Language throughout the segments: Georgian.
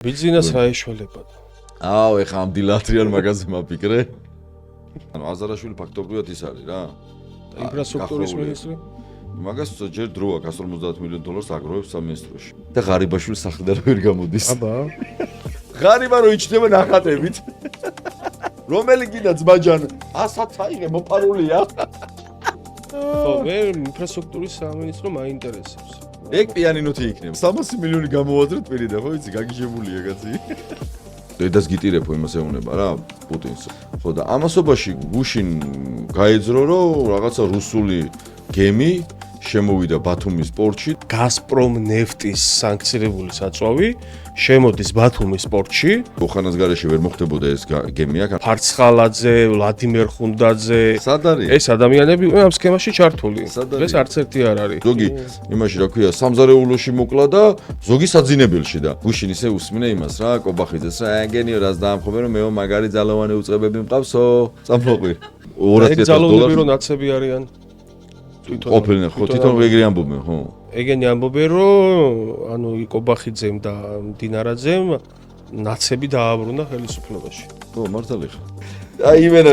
ბიზნეს რა ეშველება. აუ, ეხა ამ დილატრიან მაგაზე მაფიქრე. ანუ აზარაშვილი ფაქტობრივად ის არის რა. ინფრასტრუქტურის მინისტრი. მაგას ჯერ დროა 150 მილიონ დოლარს აგროვებს სამინისტროში. და ღარიბაშვილი სახლიდან ვერ გამოდის. აბა. ღარიბა რო იჩნდება ნახატებით. რომელი კიდე ძმაჯან ასაც აიღე მოპარულია. ხო, მე ინფრასტრუქტურის სამინისტრო მაინტერესებს. ეგ პიანინოთი იქნება. 300 მილიონი გამოვაზრეთ პირიდან, ხო იცი, გაგიჟებულია კაცი. დედას გიტირებო იმას ეუნება რა, პუტინს. ხო და ამასობაში გუშინ გაეძრო რომ რაღაცა რუსული გემი შემოვიდა ბათუმის პორტში. გაზპრომ ნეფტის სანქცირებული საწვავი შემოდის ბათუმის პორტში. ხანას გარეშე ვერ მოხდებოდა ეს გემი აქ. ფარცხალაძე, ვლადიმერ ხუნდაძე. სად არის? ეს ადამიანები ამ სქემაში ჩართული. ეს არც ერთი არ არის. ზოგი იმაში რა ქვია, სამზარეულოში მოკლა და ზოგი საძინებელში და გუშინ ისე უსმინე იმას რა, კობახიძეს რა, გენიო რას დაამხობე რომ მეო მაგარი ძალოვანი უწყებები მყავსო. წამოყვი. 200,000 ძალოვნები რომ ნაცები არიან. ყოფილნი ხო თვითონ ეგრე ამბობენ ხო? ეგენი ამბობენ რომ ანუ იკობახიძემ და დინარაძემ ნაცები დააბრუნა ხელისუფლებაში. ხო მართალი ხა. აი იმენა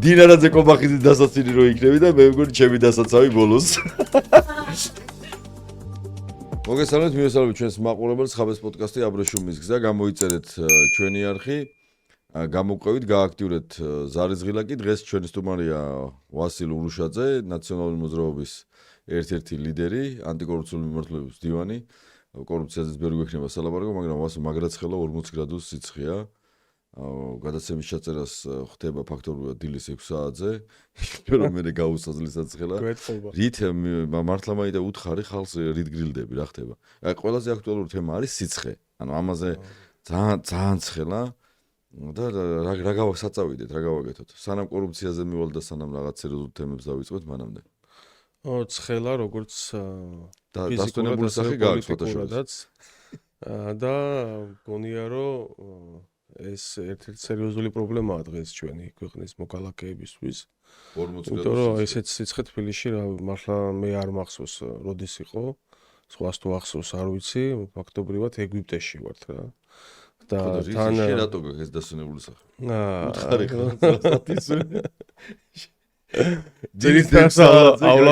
დინარაძე კობახიძე დასაცინი რო იქნები და მე მგონი ჩემი დასაცავი ბოლოს. მოგესალმებით, მივესალმებით ჩვენს მაყურებელს ხაბეს პოდკასტი აბრეშუმის გზა, გამოიწერეთ ჩვენი არხი. გამოგვყევით, გააქტიურეთ ზარის ღილაკი. დღეს ჩვენი სტუმარია ვასილ ურუშაძე, ნაციონალური მოძრაობის ერთ-ერთი ლიდერი, ანტიკორუფციული მიმართულების მდივანი. კორუფციაზეც ბევრი გვექნება სალაპარაკო, მაგრამ ვასილ მაგრაცხელა 40 გრადუს სიცხეა. გადაცემის ჩაწერას ხდება ფაქტობრივად დილის 6 საათზე. რომ მე გაუსაზლის საცხელა. რით მართლა მაინდა უთხარი ხალხს რით გრილდები რა ხდება. აი ყველაზე აქტუალური თემა არის სიცხე. ანუ ამაზე ძალიან ცხელა. და რა გავასაწავიდეთ, რა გავაკეთოთ. სანამ კორუფციაზე მივალ და სანამ რაღაც სერიოზულ თემებს დავიწყოთ მანამდე. ცხელა როგორც დასტონებული სახე გააქვს ფოტოშოპს. და გონია რომ ეს ერთ-ერთი სერიოზული პრობლემაა დღეს ჩვენი ქვეყნის მოქალაქეებისთვის. 40 იმიტომ რომ ესეც სიცხე თბილისში რა მართლა მე არ მახსოვს როდის იყო. სხვას თუ ახსოვს არ ვიცი, ფაქტობრივად ეგვიპტეში ვართ რა. და თან რატო გაქვს ეს დასვენებული სახე? უთხარი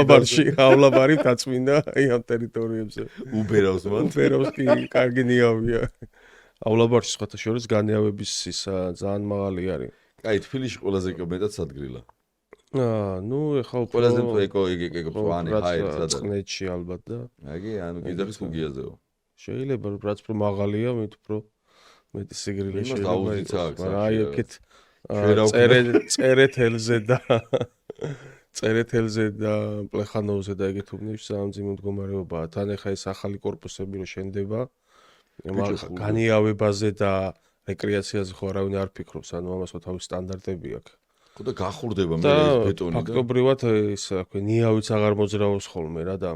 ხალხისავლაბარი გაწმინდა ამ ტერიტორიებზე. უბერავს მან. უბერავს კი კარგი ნიავია.ავლაბარში სხვათა შორის განიავების ის ძალიან მაღალი არის. კაი, თბილისში ყველაზე მეტად სადგრილა. ნუ ეხლა ყველაზე ეკო პლანი ჰაერს და წყნეთში ალბათ და. აგი, ანუ კიდეღის კუგიაზეო. შეიძლება რაც უფრო მაღალია, მით უფრო მეტი სიგრილი შეიძლება იყოს. აი აქეთ წერეთელზე და პლეხანოვზე და ეგეთ უბნებში სამძიმო მდგომარეობაა. თან ეხა ეს ახალი კორპუსები რო შენდება, განიავებაზე და რეკრეაციაზე ხო არავინ არ ფიქრობს, ანუ ამასო თავის სტანდარტები აქვს. ხო და გახურდება მე ეს ბეტონი და ფაქტობრივად ის რა ქვია, ნიავიც აღარ მოძრაობს ხოლმე რა და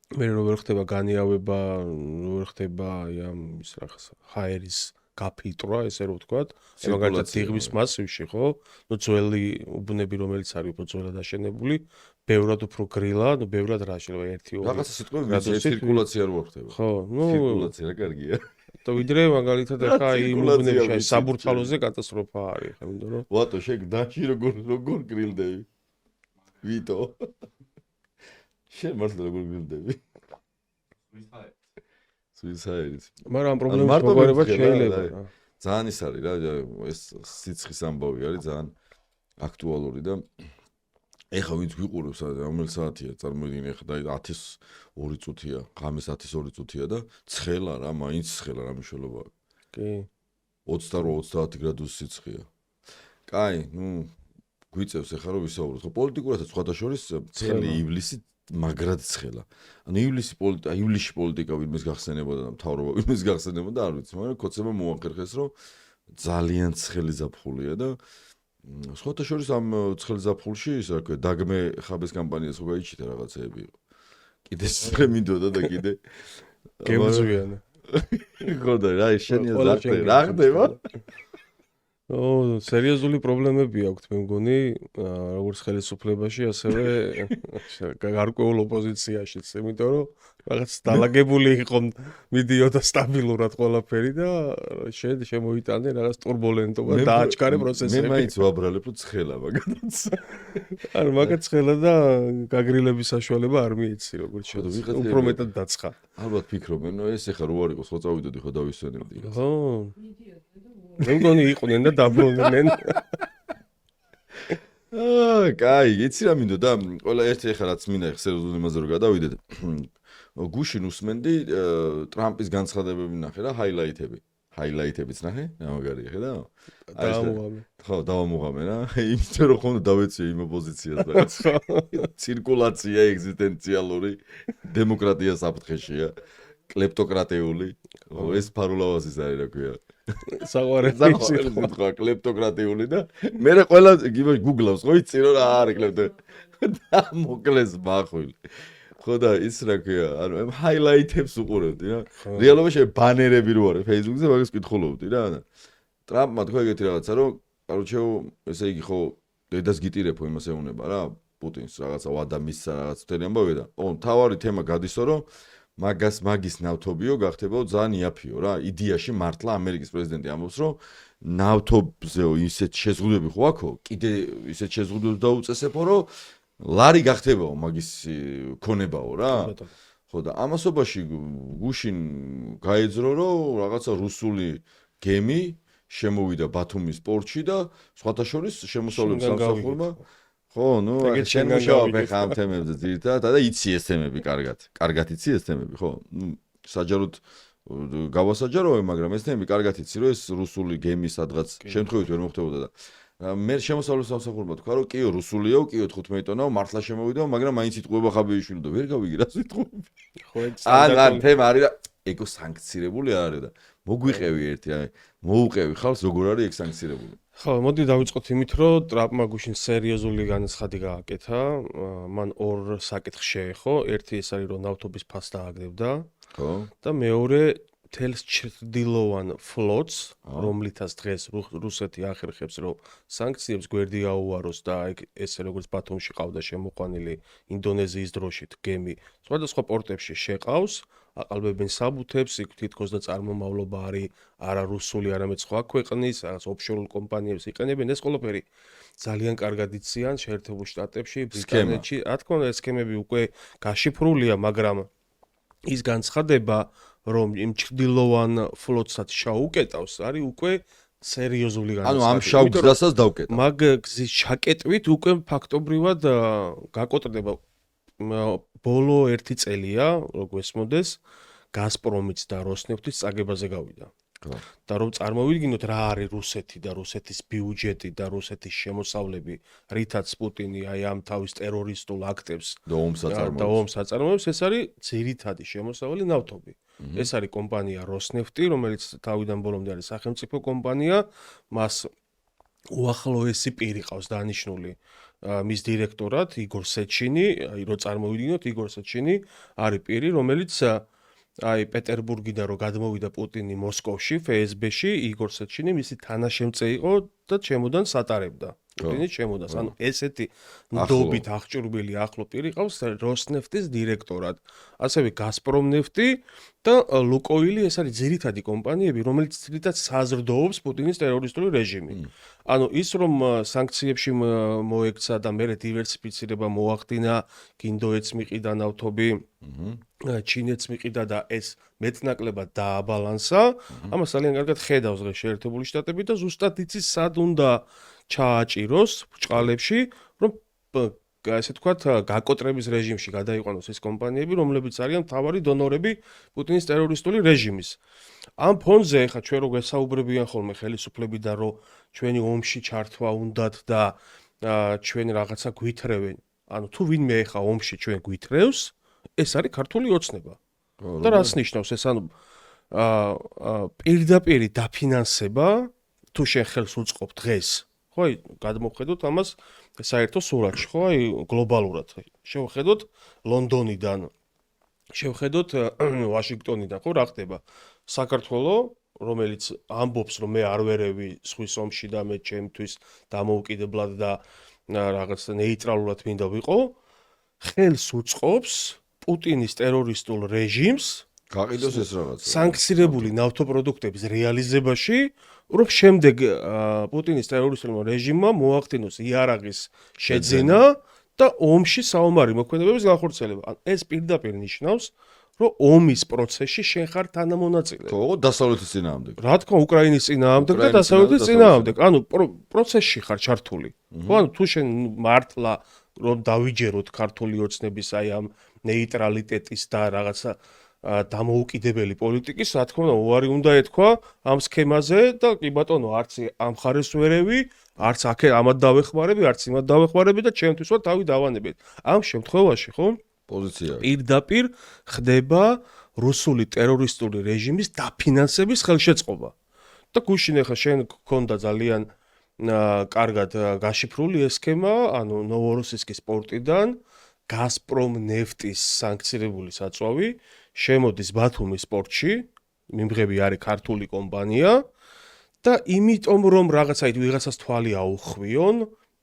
მე რო ვერ ხდება განიავება, რო ვერ ხდება ამ ის რაღაც ჰაერის გაფილტრვა, ესე რომ ვთქვათ, მაგალითად დიღმის მასივში, ხო? ნუ ძველი უბნები რომელიც არის უფრო ძველად აშენებული, ბევრად უფრო გრილა, ნუ ბევრად რა შეიძლება 1-2 რაღაცა სიტყვები ცირკულაცია რო ხდება. ხო, ნუ ცირკულაცია რა კარგია. და ვიდრე მაგალითად ახლა იმ უბნებში საბურთალოზე კატასტროფა არის, ხო, იმიტომ რომ ვატო შეგ დაში როგორ გრილდები. ვიტო. შენ მართლა როგორ გრილდები? სუისაიდის. მაგრამ ამ პრობლემის მოგვარება შეიძლება. ძალიან ის არის რა, ეს სიცხის ამბავი არის ძალიან აქტუალური და ეხა ვინც ვიყურებს, რომელი საათია, წარმოიდგინე ეხა 10:02 წუთია, ღამის 10:02 წუთია და ცხელა რა, მაინც ცხელა რა მნიშვნელობა აქვს. კი. 28-30 გრადუსი სიცხეა. კაი, ნუ გვიწევს ეხა რომ ვისაუბროთ. ხო, პოლიტიკურადაც სხვათა შორის წელი ივლისი მაგრად ცხელა. ანუ ივლისში პოლიტიკა ვინმეს გახსენებოდა და მთავრობა ვინმეს გახსენებოდა არ ვიცი, მაგრამ კოცება მოახერხეს რომ ძალიან ცხელი ზაფხულია და სხვათა შორის ამ ცხელი ზაფხულში ის რა ქვია, დაგმე ხაბეს კამპანიას ხო გაიჩიტა რაღაცეები იყო. კიდე ცხელი მინდოდა და კიდე გემზვიანა. ხო და რა შენია ზაფხული რა ხდება? სერიოზული პრობლემები აქვთ, მე მგონი, როგორც ხელისუფლებაში, ასევე გარკვეულ ოპოზიციაშიც, იმიტომ რომ რაღაც დალაგებული იყო, მიდიოდა სტაბილურად ყველაფერი და შემოიტანე რაღაც ტურბულენტობა, დააჩქარე პროცესები. მე მაინც ვაბრალებ, რომ ცხელა მაგათაც. არა, მაგაც ხელა და გაგრილების საშუალება არ მიიცი, როგორც შეგვიძლია. უფრო მეტად დაცხა. ალბათ ფიქრობენ, ეს ეხა რო არ იყოს, ხო წავიდოდი ხო დავისვენებდი. ხო. მე მგონი იყვნენ და დაბრუნდნენ. კაი, იცი რა მინდოდა? ყველა ერთი ეხა რაც მინდა სერიოზულ იმაზე რომ გადავიდეთ. გუშინ უსმენდი ტრამპის განცხადებები ნახე რა, ჰაილაითებიც ნახე? ამაგარი ხედა? დავამუღამე. ხო, დავამუღამე რა. იმიტომ რომ ხომ დავეცე იმ ოპოზიციას რაღაც. ცირკულაცია ეგზისტენციალური დემოკრატია საფრთხეშია. კლეპტოკრატიული. ეს ფარულავაზის არის რა ქვია. საყვარელი სიტყვა კლეპტოკრატიული და მე ყველა გუგლავს ხო იცი რომ რა არის და მოკლეს ბახვილი. ხო და ის რა ქვია, ანუ ამ ჰაილაითებს უყურებდი რა. რეალობაში ბანერები რო არის Facebook-ზე, მაგას კითხულობდი რა. ტრამპმა თქვა ეგეთი რაღაცა, რომ კაროჩე ესე იგი ხო დედას გიტირებო იმას ეუნება რა, პუტინს რაღაცა ვადამისცა რაღაც მთელი ამბავი და თავარი თემა გადისო რომ მაგის ნავთობიო გახდებაო ძალიან იაფიო რა. იდეაში მართლა ამერიკის პრეზიდენტი ამბობს, რომ ნავთობზეო ისეთ შეზღუდვები ხო აქო, კიდე ისეთ შეზღუდვებს დაუწესებო, რომ ლარი გახდებაო მაგის ქონებაო რა. ხო და ამასობაში გუშინ გაეძრო, რომ რაღაცა რუსული გემი შემოვიდა ბათუმის პორტში და სხვათა შორის შემოსავლების სამსახურმა ხო, ნუ შენ მუშაობ ხა ამ თემებზე ძირითადად და იცი ეს თემები კარგად იცი ეს თემები, ხო? ნუ საჯაროდ გავასაჯაროებ, მაგრამ ეს თემები კარგად იცი, რომ ეს რუსული გემი სადღაც შემთხვევით ვერ მოხდებოდა და მე შემოსავლების სამსახურმა თქვა, რომ კიო რუსულიაო, კიო 15 ტონაო, მართლა შემოვიდა, მაგრამ მაინც იტყუება ხაბეიშვილი და ვერ გავიგე რას იტყუები. ხო, ან თემა არის და ეგო სანქცირებული არ არის და მოგვიყევი ერთი, მოუყევი ხალხს როგორ არის ეგ სანქცირებული. ხო, მოდი დავიწყოთ იმით, რომ ტრამპმა გუშინ სერიოზული განაცხადი გააკეთა. მან ორ საკითხს შეეხო. ერთი ეს არის, რომ ნავთობის ფას დააგდებდა. ხო. და მეორე თელს ჩრდილოვან ფლოტს, რომლითაც დღეს რუსეთი ახერხებს, რომ სანქციებს გვერდი აუაროს და ესე როგორც ბათუმში ყავდა შემოყვანილი ინდონეზიის დროშით გემი, სხვადასხვა პორტებში შეყავს. აყალბებენ საბუთებს, იქ თითქოს და წარმომავლობა არის არა რუსული, არამედ სხვა ქვეყნის, რაღაც ოფშორულ კომპანიებს იყენებენ, ეს ყველაფერი ძალიან კარგად იციან შეერთებულ შტატებში, ბრიტანეთში. რა თქმა უნდა, სქემები უკვე გაშიფრულია, მაგრამ ის განცხადება, რომ იმ ჩრდილოვან ფლოტსაც შაუკეტავს, არის უკვე სერიოზული განცხადება. ანუ ამ შავ გზასაც დავკეტა. მაგ გზის ჩაკეტვით უკვე ფაქტობრივად გაკოტრდება ბოლო 1 წელია, როგორ ესმოდეს, გაზპრომიც და როსნეფტის წაგებაზე გავიდა. და რომ წარმოვიდგინოთ რა არის რუსეთი და რუსეთის ბიუჯეტი და რუსეთის შემოსავლები, რითაც პუტინი აი ამ თავის ტერორისტულ აქტებს და ომს აწარმოებს, ეს არის ძირითადი შემოსავალი ნავთობი. ეს არის კომპანია როსნეფტი, რომელიც თავიდან ბოლომდე არის სახელმწიფო კომპანია, მას უახლოესი პირი ყავს დანიშნული მის დირექტორად იგორ სეჩინი, აი რო წარმოვიდგინოთ იგორ სეჩინი არის პირი, რომელიც აი პეტერბურგიდან რო გადმოვიდა პუტინი მოსკოვში, FSB-ში, იგორ სეჩინი მისი თანაშემწე იყო და ჩემოდან სატარებდა. პუტინის ჩემოდანს. ანუ ესეთი ნდობით აღჭურვილი ახლო პირი ყავს როსნეფტის დირექტორად. ასევე გაზპრომნეფტი და ლუკოილი, ეს არის ძირითადი კომპანიები, რომელიც ძირითადად საზრდოობს პუტინის ტერორისტული რეჟიმი. ანუ ის რომ სანქციებში მოექცა და მერე დივერსიფიცირება მოახდინა, ინდოეთს მიყიდა ნავთობი, ჩინეთს მიყიდა და ეს მეტნაკლებად დააბალანსა, ამას ძალიან კარგად ხედავს დღეს შეერთებული შტატები და ზუსტად იცის სად უნდა ჩააჭიროს ბრჭყალებში, რომ ასე თქვათ, გაკოტრების რეჟიმში გადაიყვანოს ეს კომპანიები, რომლებიც არიან მთავარი დონორები პუტინის ტერორისტული რეჟიმის. ამ ფონზე ხა ჩვენ რო გესაუბრებიან ხოლმე ხელისუფლებიდან, რომ ჩვენი ომში ჩართვა უნდათ და ჩვენ რაღაცა გვითრევენ. ანუ თუ ვინმე ხა ომში ჩვენ გვითრევს, ეს არის ქართული ოცნება. და რას ნიშნავს ეს? ანუ პირდაპირ დაფინანსება თუ შენ ხელს უწყობ დღეს, ხო, გადმოვხედოთ ამას საერთო სურათში, ხო, აი გლობალურად. შევხედოთ ლონდონიდან, შევხედოთ ვაშინგტონიდან, ხო, რა ხდება? საქართველოს რომელიც ამბობს, რომ მე არ ვერევი სხვის ომში და მე ჩემთვის დამოუკიდებლად და რაღაც ნეიტრალურად მინდა ვიყო, ხელს უწყობს პუტინის ტერორისტულ რეჟიმს გაყიდოს ეს რაღაცა. სანქცირებული ნავთობპროდუქტების რეალიზებაში, რომ შემდეგ პუტინის ტერორისტულმა რეჟიმმა მოახდინოს იარაღის შეძენა და ომში საომარი მოქმედებების განხორციელება. ეს პირდაპირ ნიშნავს, რომ ომის პროცესში შენ ხარ თანამონაწილე. ხო, დასავლეთის წინააღმდეგ. რა თქმა უნდა, უკრაინის წინააღმდეგ და დასავლეთის წინააღმდეგ. ანუ პროცესში ხარ ჩართული. ხო, ანუ თუ შენ მართლა რომ დავიჯეროთ ქართული ოცნების აი ამ ნეიტრალიტეტის და რაღაცა დამოუკიდებელი პოლიტიკის, რა თქმა უნდა, უარი უნდა ეთქვა ამ სქემაზე და კი ბატონო, არც ამ ხარეს ვერევი, არც აქ ამად დავეხმარები, არც იმად დავეხმარები და ჩემთვისවත් თავი დავანებეთ. ამ შემთხვევაში, ხო? პოზიცია. პირდაპირ ხდება რუსული ტერორისტული რეჟიმის დაფინანსების ხელშეწყობა. და გუშინ ახლა შენ გქონდა ძალიან კარგად გაშიფრული ეს სქემა, ანუ ნოვოროსისკის პორტიდან გაზპრომ ნეფტის სანქცირებული საწვავი შემოდის ბათუმის პორტში, მიმღები არის ქართული კომპანია და იმიტომ რომ რაღაცაით ვიღაცას თვალი აუხვიონ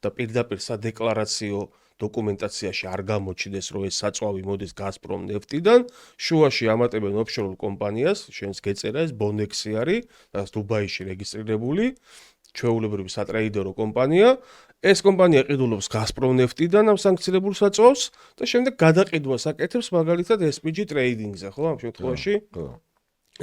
და პირდაპირ სადეკლარაციო დოკუმენტაციაში არ გამოჩნდეს, რომ ეს საწვავი მოდის გაზპრომ ნეფტიდან, შუაში ამატებენ ოფშორულ კომპანიას, შენს გეწერა ეს ბონექსი არის, რაც დუბაიში რეგისტრირებული, ჩვეულებრივი სატრეიდერო კომპანია. ეს კომპანია ყიდულობს გაზპრომ ნეფტიდან ამ სანქცირებულ საწვავს და შემდეგ გადაყიდვას აკეთებს მაგალითად SPG ტრეიდინგზე, ხო, ამ შემთხვევაში? ხო.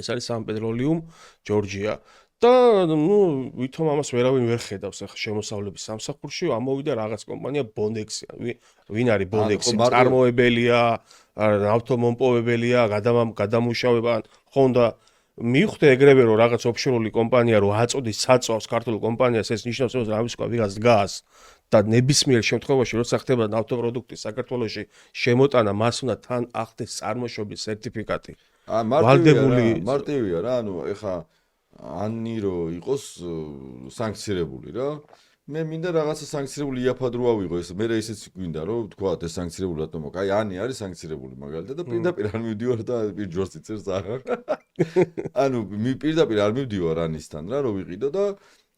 ეს არის სამპედროლიუმ ჯორჯია. და ნუ ვითომ ამას ვერავინ ვერ ხედავს ახლა შემოსავლების სამსახურში, ამოვიდა რაღაც კომპანია ბონექსი. ვინ არის ბონექსი? წარმოებელია, ნავთობმომპოვებელია, გადამუშავება, ხონდა მივხვდე ეგრევე რომ რაღაც ოფშორული კომპანია რო აწოდის საწვავს ქართულ კომპანიას, ეს ნიშნავს რომ ამის სხვა ვიღაც დგას და ნებისმიერ შემთხვევაში როცა ხდება ნავთობპროდუქტის საქართველოში შემოტანა, მას უნდა თან ახდეს წარმოშობის სერტიფიკატი. მარტივია რა, ანუ ეხა ანი რო იყოს სანქცირებული რა. მე მინდა რაღაცა სანქცირებული იაფად რო ავიღო, ეს მე ისიც გვინდა რომ თქვათ ეს სანქცირებული რატომ აქვს? აი ანი არის სანქცირებული მაგალითად და პირდაპირ არ მივდივარ და პირჯვარს იწერს აღარ. ანუ პირდაპირ არ მივდივარ ანისთან რა, რომ ვიყიდო და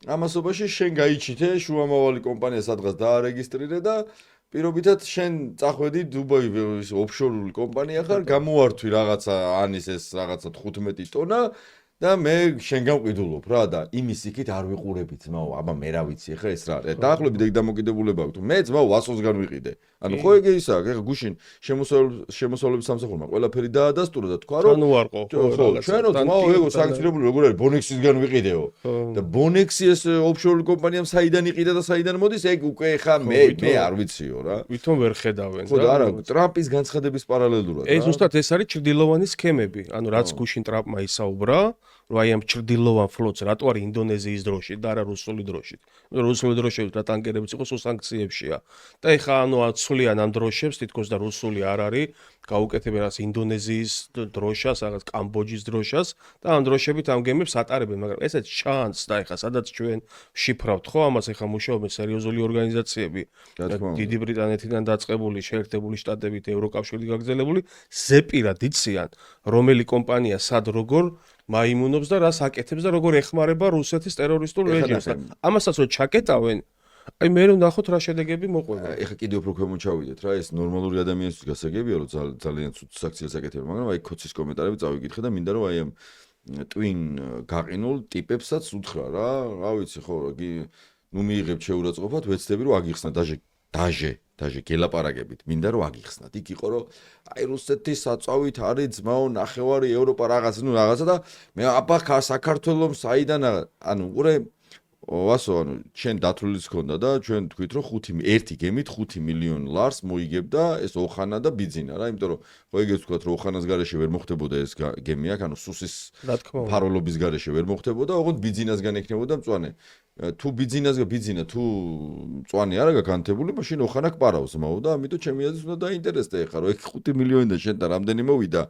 ამასობაში შენ გაიჩითე შუამავალი კომპანია სადღაც დაარეგისტრირე და პირობითად შენ წახვედი დუბაის ოფშორული კომპანია ხარ, გამოართვი რაღაცა ანის ეს რაღაცა 15 ტონა და მე შენგან ვყიდულობ რა და იმის იქით არ ვიყურებით ძმაო, აბა მე რა ვიცი ახლა ეს რა. დაახლოებით ეგ დამოკიდებულება აქვს. მე ძმაო 120-გან ვიყიდე. ანუ ხო ეგ ისა, ეხლა გუშინ შემოსავლების სამსახურმა ყველაფერი დაადასტურა და თქვა რომ განუარყო. ხო, ჩვენო ძმაო ეგო სანქცირებული როგორ არის? ბონექსისგან ვიყიდეო. და ბონექსი ეს ოფშორული კომპანიამ საიდან იყიდა და საიდან მოდის? ეგ უკვე ეხლა მე არ ვიციო რა. ვითომ ვერ ხედავენ ხო და არა, ტრამპის განცხადების პარალელურად რა. ეს ზუსტად ეს არის ჭრდილოვანი სქემები. ანუ რაც გუშინ ტრამპმა ისაუბრა, რომ აი ამ ჭრდილოვან ფლოტს რატო არის ინდონეზიის დროშით და არა რუსული დროშით. რუსული დროშებით რა ტანკერებიც იყო სულ სანქციებშია. და ეხა ანუ აცვლიან ამ დროშებს თითქოს და რუსული არ არის, გაუკეთებენ რაც ინდონეზიის დროშას, რაღაც კამბოჯის დროშას და ამ დროშებით ამ გემებს ატარებენ, მაგრამ ესეც ჩანს და ეხა სადაც ჩვენ შიფრავთ ხო ამას ეხა მუშაობენ სერიოზული ორგანიზაციები. დიდი ბრიტანეთიდან დაწყებული, შეერთებული შტატებით, ევროკავშირით გაგრძელებული, ზეპირად იციან, რომელი კომპანია სად როგორ მაიმუნობს და რას აკეთებს და როგორ ეხმარება რუსეთის ტერორისტულ რეჟიმს. ამასაც რო ჩაკეტავენ, აი მე რომ ნახოთ რა შედეგები მოყვება. ეხა კიდევ უფრო ქვემოთ ჩავიდეთ რა, ეს ნორმალური ადამიანისთვის გასაგებია რომ ძალიან ცუდ საქციელს აკეთებენ, მაგრამ აი ქოცის კომენტარები წავიკითხე და მინდა რომ აი ამ ტვინ გაყინულ ტიპებსაც უთხრა რა, რა ვიცი ხო, ნუ მიიღებთ შეურაცხყოფად, ვეცდები რომ აგიხსნა დაჟე გელაპარაკებით, მინდა რომ აგიხსნათ. იქ იყო რომ აი რუსეთის საწავით არის ძმაო ნახევარი ევროპა რაღაც, ნუ რაღაცა და მე აბა საქართველოს საიდან ანუ ყურე ვასო, ანუ ჩვენ დათვლილიც ქონდა და ჩვენ თქვით რომ ერთი გემით 5 მილიონ ლარს მოიგებდა ეს ოხანა და ბიძინა რა, იმიტომ რომ ხო ეგეც თქვათ რომ ოხანას garaში ვერ მოხდებოდა ეს გემი აქ, ანუ სუსის ფაროლობის garaში ვერ მოხდებოდა, ოღონდ ბიძინასგან ექნებოდა მწვანე. თუ ბიძინა თუ მწვანე არა გაკანთებული, მაშინ ოხანა კპარავს მაო და ამიტომ ჩემი აზრით უნდა დაინტერესდე ახლა რომ ეგ 5 მილიონიდან შენთან რამდენი მოვიდა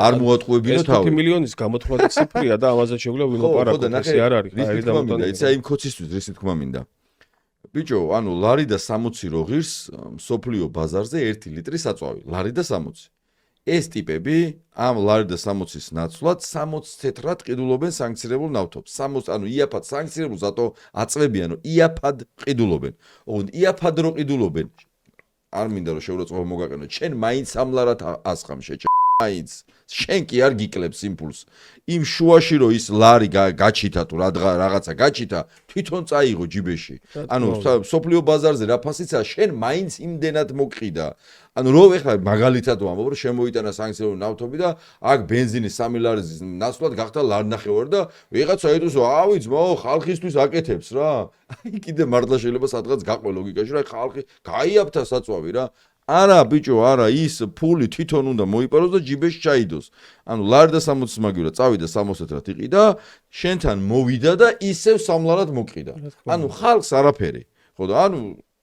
არ მოატყუებინო თავი. 5 მილიონის გამოთვლადი ციფრია და ამაზე შეგვიძლია ვილაპარაკოთ, ესე არ არის. აი დამოტანილი. იცი აი იმ ქოცისთვის რისი თქმა მინდა. ბიჭო, ანუ ლარი და 60 რო ღირს სოფლიო ბაზარზე 1 ლიტრი საწვავი. ლარი და 60. ეს ტიპები ამ ლარი და 60-ის ნაცვლად 60 თეთრად ყიდულობენ სანქცირებულ ნავთობს. 60 ანუ იაფად სანქცირებულს ატო აწევიან, რომ იაფად ყიდულობენ. ოღონდ იაფად რო ყიდულობენ. არ მინდა რომ შეურაცხყოფა მოგაყენო. შენ მაინც ამ ლარად ასხამ მაინც. შენ კი არ გიკლებს იმპულს. იმ შუაში რო ის ლარი გაჩითა თუ რაღაცა გაჩითა, თვითონ წაიღო ჯიბეში. ანუ სოფლიო ბაზარზე რა ფასიცაა, შენ მაინც იმდენად მოგყიდა. ანუ რო ეხლა მაგალითად ვამბობ, რომ შემოიტანა სანქციური ნავთობი და აქ ბენზინის 3 ლარის ნაცვლად გახდა ლარნახევარი და ვიღაცა ეტყვის, ავი ძმაო, ხალხისთვის აკეთებს რა. აი კიდე მართლა შეიძლება სადღაც გაყვე ლოგიკაში, რა ხალხი გაიაფთა საწვავი რა. არა ბიჭო, არა, ის ფული თვითონ უნდა მოიპაროს და ჯიბეში ჩაიდოს. ანუ ლარი და 60-ის მაგივრად წავიდა 60-ად იყიდა, შენთან მოვიდა და ისევ სამლარად მოყიდა. ანუ ხალხს არაფერი. ხო და ანუ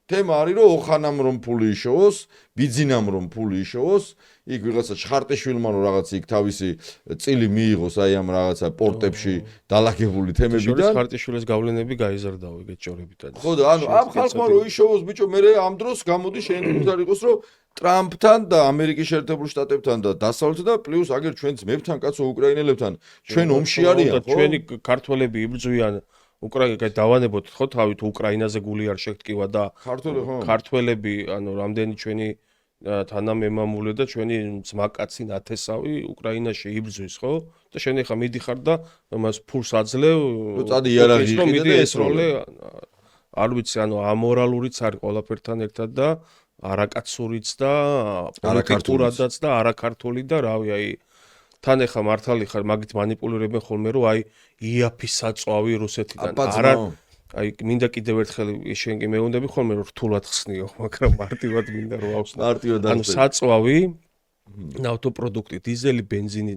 თემა არის რომ ოხანამ რომ ფული იშოვოს, ბიძინამ რომ ფული იშოვოს, იქ ვიღაცა ჩხარტიშვილმა რომ რაღაც იქ თავისი წილი მიიღოს აი ამ რაღაცა პორტებში დალაგებული თემებიდან. ჩხარტიშვილის გავლენები გაიზარდაო ეგეთ ჭორებიდან. ხო და ანუ ამ ხალხმა რომ იშოვოს ბიჭო, მე ამ დროს გამოდი შენ არ იყოს რომ ტრამპთან და ამერიკის შეერთებულ შტატებთან და დასავლეთთან და პლუს აგერ ჩვენ ძმებთან, კაცო უკრაინელებთან, ჩვენ ომში არიან, ხო? ჩვენი ქართველები იბრძვიან უკრაინას დავანებოთ ხო თავით უკრაინაზე გული არ შეგტკივა და ქართველები ანუ რამდენი ჩვენი თანამემამულე და ჩვენი ძმაკაცი ნათესავი უკრაინაში იბრძვის ხო და შენ ახლა მიდიხარ და მას ფულს აძლევ წადი იარაღი იყიდა და ესროლე არ ვიცი ანუ ამორალურიც არის ყველაფერთან ერთად და არაკაცურიც და პოლიტიკურადაც და არაქართული და რავი აი თან ახლა მართალი ხარ მაგით მანიპულირებენ ხოლმე რომ აი იაფის საწვავი რუსეთიდან არა აი მინდა კიდევ ერთხელ შენ კი მეუნდები ხოლმე რომ რთულად ხსნიო მაგრამ მარტივად მინდა რომ ავხსნო ანუ საწვავი ნავთობპროდუქტი დიზელი ბენზინი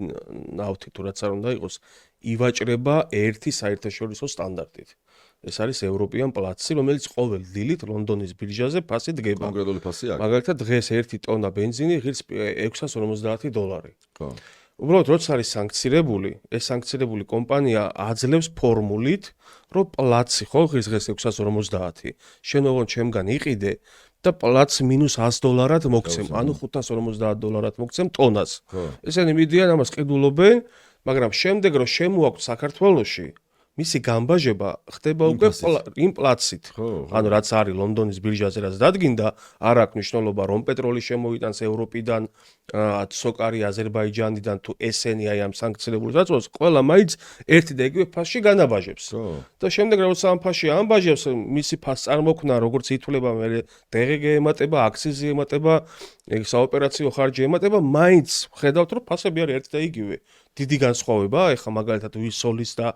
ნავთი თუ რაც არ უნდა იყოს ივაჭრება ერთი საერთაშორისო სტანდარტით ეს არის ევროპიან პლაცი რომელიც ყოველ დილით ლონდონის ბირჟაზე ფასი დგება კონკრეტული ფასი აქვს მაგალითად დღეს 1 ტონა ბენზინი ღირს $650 ხო უბრალოდ როცა არის სანქცირებული, ეს სანქცირებული კომპანია აძლევს ფორმულით, რომ პლაცი ხო ღირს დღეს $650. შენ ოღონდ ჩემგან იყიდე და პლაც -$100 მოგცემ, ანუ $550 მოგცემ ტონას. ესენი მიდიან ამას ყიდულობენ, მაგრამ შემდეგ რომ შემოაქვთ საქართველოში მისი გამბაჟება ხდება უკვე იმ პლაცით. ანუ რაც არის ლონდონის ბირჟაზე რაც დადგინდა, არ აქვს მნიშვნელობა რომ პეტროლი შემოიტანს ევროპიდან, სოკარი აზერბაიჯანიდან თუ ესენი აი ამ სანქცირებულ საწვავს, ყველა მაინც ერთი და იგივე ფასში განაბაჟებს. და შემდეგ როცა ამ ფასში ამბაჟებს, მისი ფასს წარმოქმნა, როგორც ითვლება, მე დღე ემატება, აქციზი ემატება, საოპერაციო ხარჯი ემატება, მაინც ხედავთ რომ ფასები არის ერთი და იგივე. დიდი განსხვავება, ეხლა მაგალითად ვისოლის და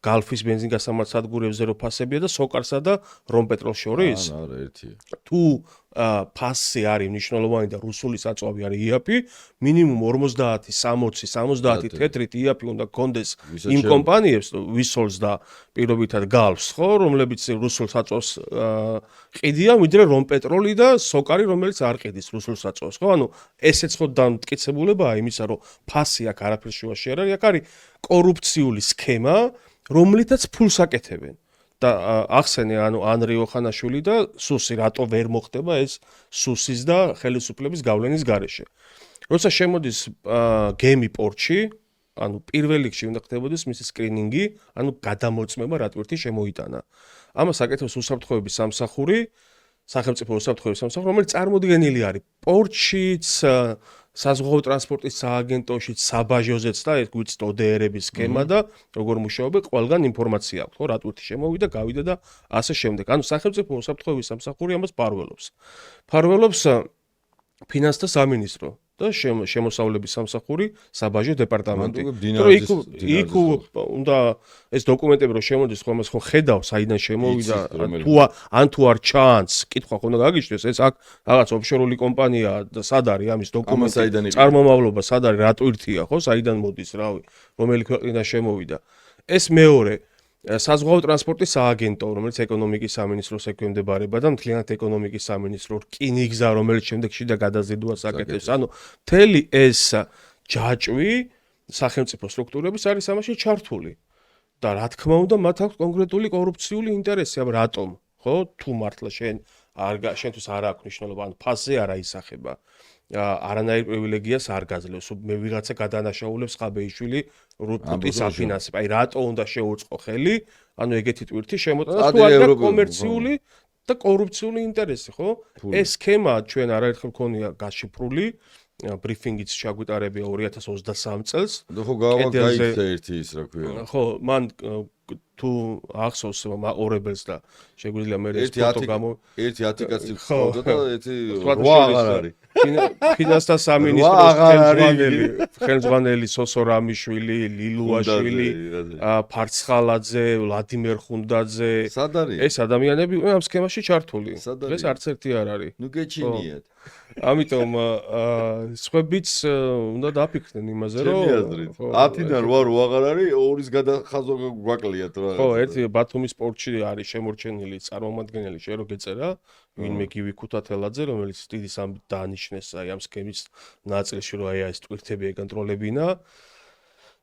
გალფის ბენზინგასამართ სადგურებზე რო ფასებია და სოკარსა და რომპეტროლს შორის. არა, ერთია. თუ ფასი არის მნიშვნელოვანი და რუსული საწვავი არის იაფი, მინიმუმ 50, 60, 70 თეთრით იაფი უნდა გქონდეს იმ კომპანიებს, ვისოლს და პირობითად გალფს, ხო, რომლებიც რუსულ საწვავს ყიდიან, ვიდრე რომპეტროლი და სოკარი, რომელიც არ ყიდის რუსულ საწვავს, ხო? ანუ ესეც ხო დამტკიცებულებაა იმისა, რომ ფასი აქ არაფერ შუაში არ არის, აქ არის კორუფციული სქემა, რომლითაც ფულს აკეთებენ. და ახსენე ანუ ანრი ოხანაშვილი და სუსი რატო ვერ მოხდება ეს სუსის და ხელისუფლების გავლენის გარეშე. როცა შემოდის გემი პორტში, ანუ პირველ რიგში უნდა ხდებოდეს მისი სკრინინგი, ანუ გადამოწმება რა თვირთი შემოიტანა. ამას აკეთებს უსაფრთხოების სამსახური, სახელმწიფო უსაფრთხოების სამსახური, რომელიც წარმოდგენილი არის პორტშიც, საზღვაო ტრანსპორტის სააგენტოშიც, საბაჟოზეც და ეს გვიც ODR-ების სქემა და როგორ მუშაობენ, ყველგან ინფორმაცია აქვს, ხო, რა თვირთი შემოვიდა, გავიდა და ასე შემდეგ. ანუ სახელმწიფო უსაფრთხოების სამსახური ამას ფარველობს. ფარველობს ფინანსთა სამინისტრო და შემოსავლების სამსახური, საბაჟო დეპარტამენტი. იქ უნდა ეს დოკუმენტები რომ შემოდის, ხომ ეს ხო ხედავ, საიდან შემოვიდა, თუ არ ჩანს, კითხვა ხო უნდა გაგიჩნდეს, ეს აქ რაღაც ოფშორული კომპანია და სად არის ამის დოკუმენტი, წარმომავლობა სად არის, რა ტვირთია, ხო, საიდან მოდის, რავი, რომელი ქვეყნიდან შემოვიდა. ეს მეორე საზღვაო ტრანსპორტის სააგენტო, რომელიც ეკონომიკის სამინისტროს ექვემდებარება და მთლიანად ეკონომიკის სამინისტრო რკინიგზა, რომელიც შემდეგ შიდა გადაზიდვას აკეთებს. ანუ მთელი ეს ჯაჭვი სახელმწიფო სტრუქტურების არის ამაში ჩართული. და რა თქმა უნდა, მათ აქვს კონკრეტული კორუფციული ინტერესი, აბა რატომ? ხო, თუ მართლა შენთვის არ აქვს მნიშვნელობა, ან ფასზე არ აისახება. არანაირ პრივილეგიას არ გაძლევს. მე ვიღაცა გადანაშაულებს ხაბეიშვილი რუპუტის აფინანსებ. აი რატო უნდა შეუწყო ხელი? ანუ ეგეთი ტვირთი შემოტანა თუ არა კომერციული და კორუფციული ინტერესი, ხო? ეს სქემა ჩვენ არაერთხელ ქონია გაშიფრული. ბრიფინგიც ჩაგვიტარებია 2023 წელს. ხო გაიქცა ერთი ის რა ქვია. ხო, მან თუ ახსოვს მაყურებელს და შეგვიძლია მე ეს ფოტო გამო ერთი 10 კაცი ხავდა და ერთი 8 აღარ არის. ფინანსთა სამინისტროს ხელმძღვანელი სოსო რამიშვილი, ლილუაშვილი, ფარცხალაძე, ვლადიმერ ხუნდაძე. სად არის? ეს ადამიანები ამ სქემაში ჩართული. ეს არც ერთი არ არის. ნუ გეჩინიათ. ამიტომ სხვებიც უნდა დაფიქრდნენ იმაზე, რომ ჩემი აზრით 10-დან 8 აღარ არის, 2-ის გადახაზვა გვაკლიათ რა. ხო, ერთი ბათუმის სპორტში არის შემორჩენილი წარმომადგენელი, შენ რო გეწერა, ვინმე გივი ქუთათელაძე, რომელიც დიდი სამი დაანიშნეს აი ამ სქემის ნაწილში, რომ აი ეს ტვირთები ეკონტროლებინა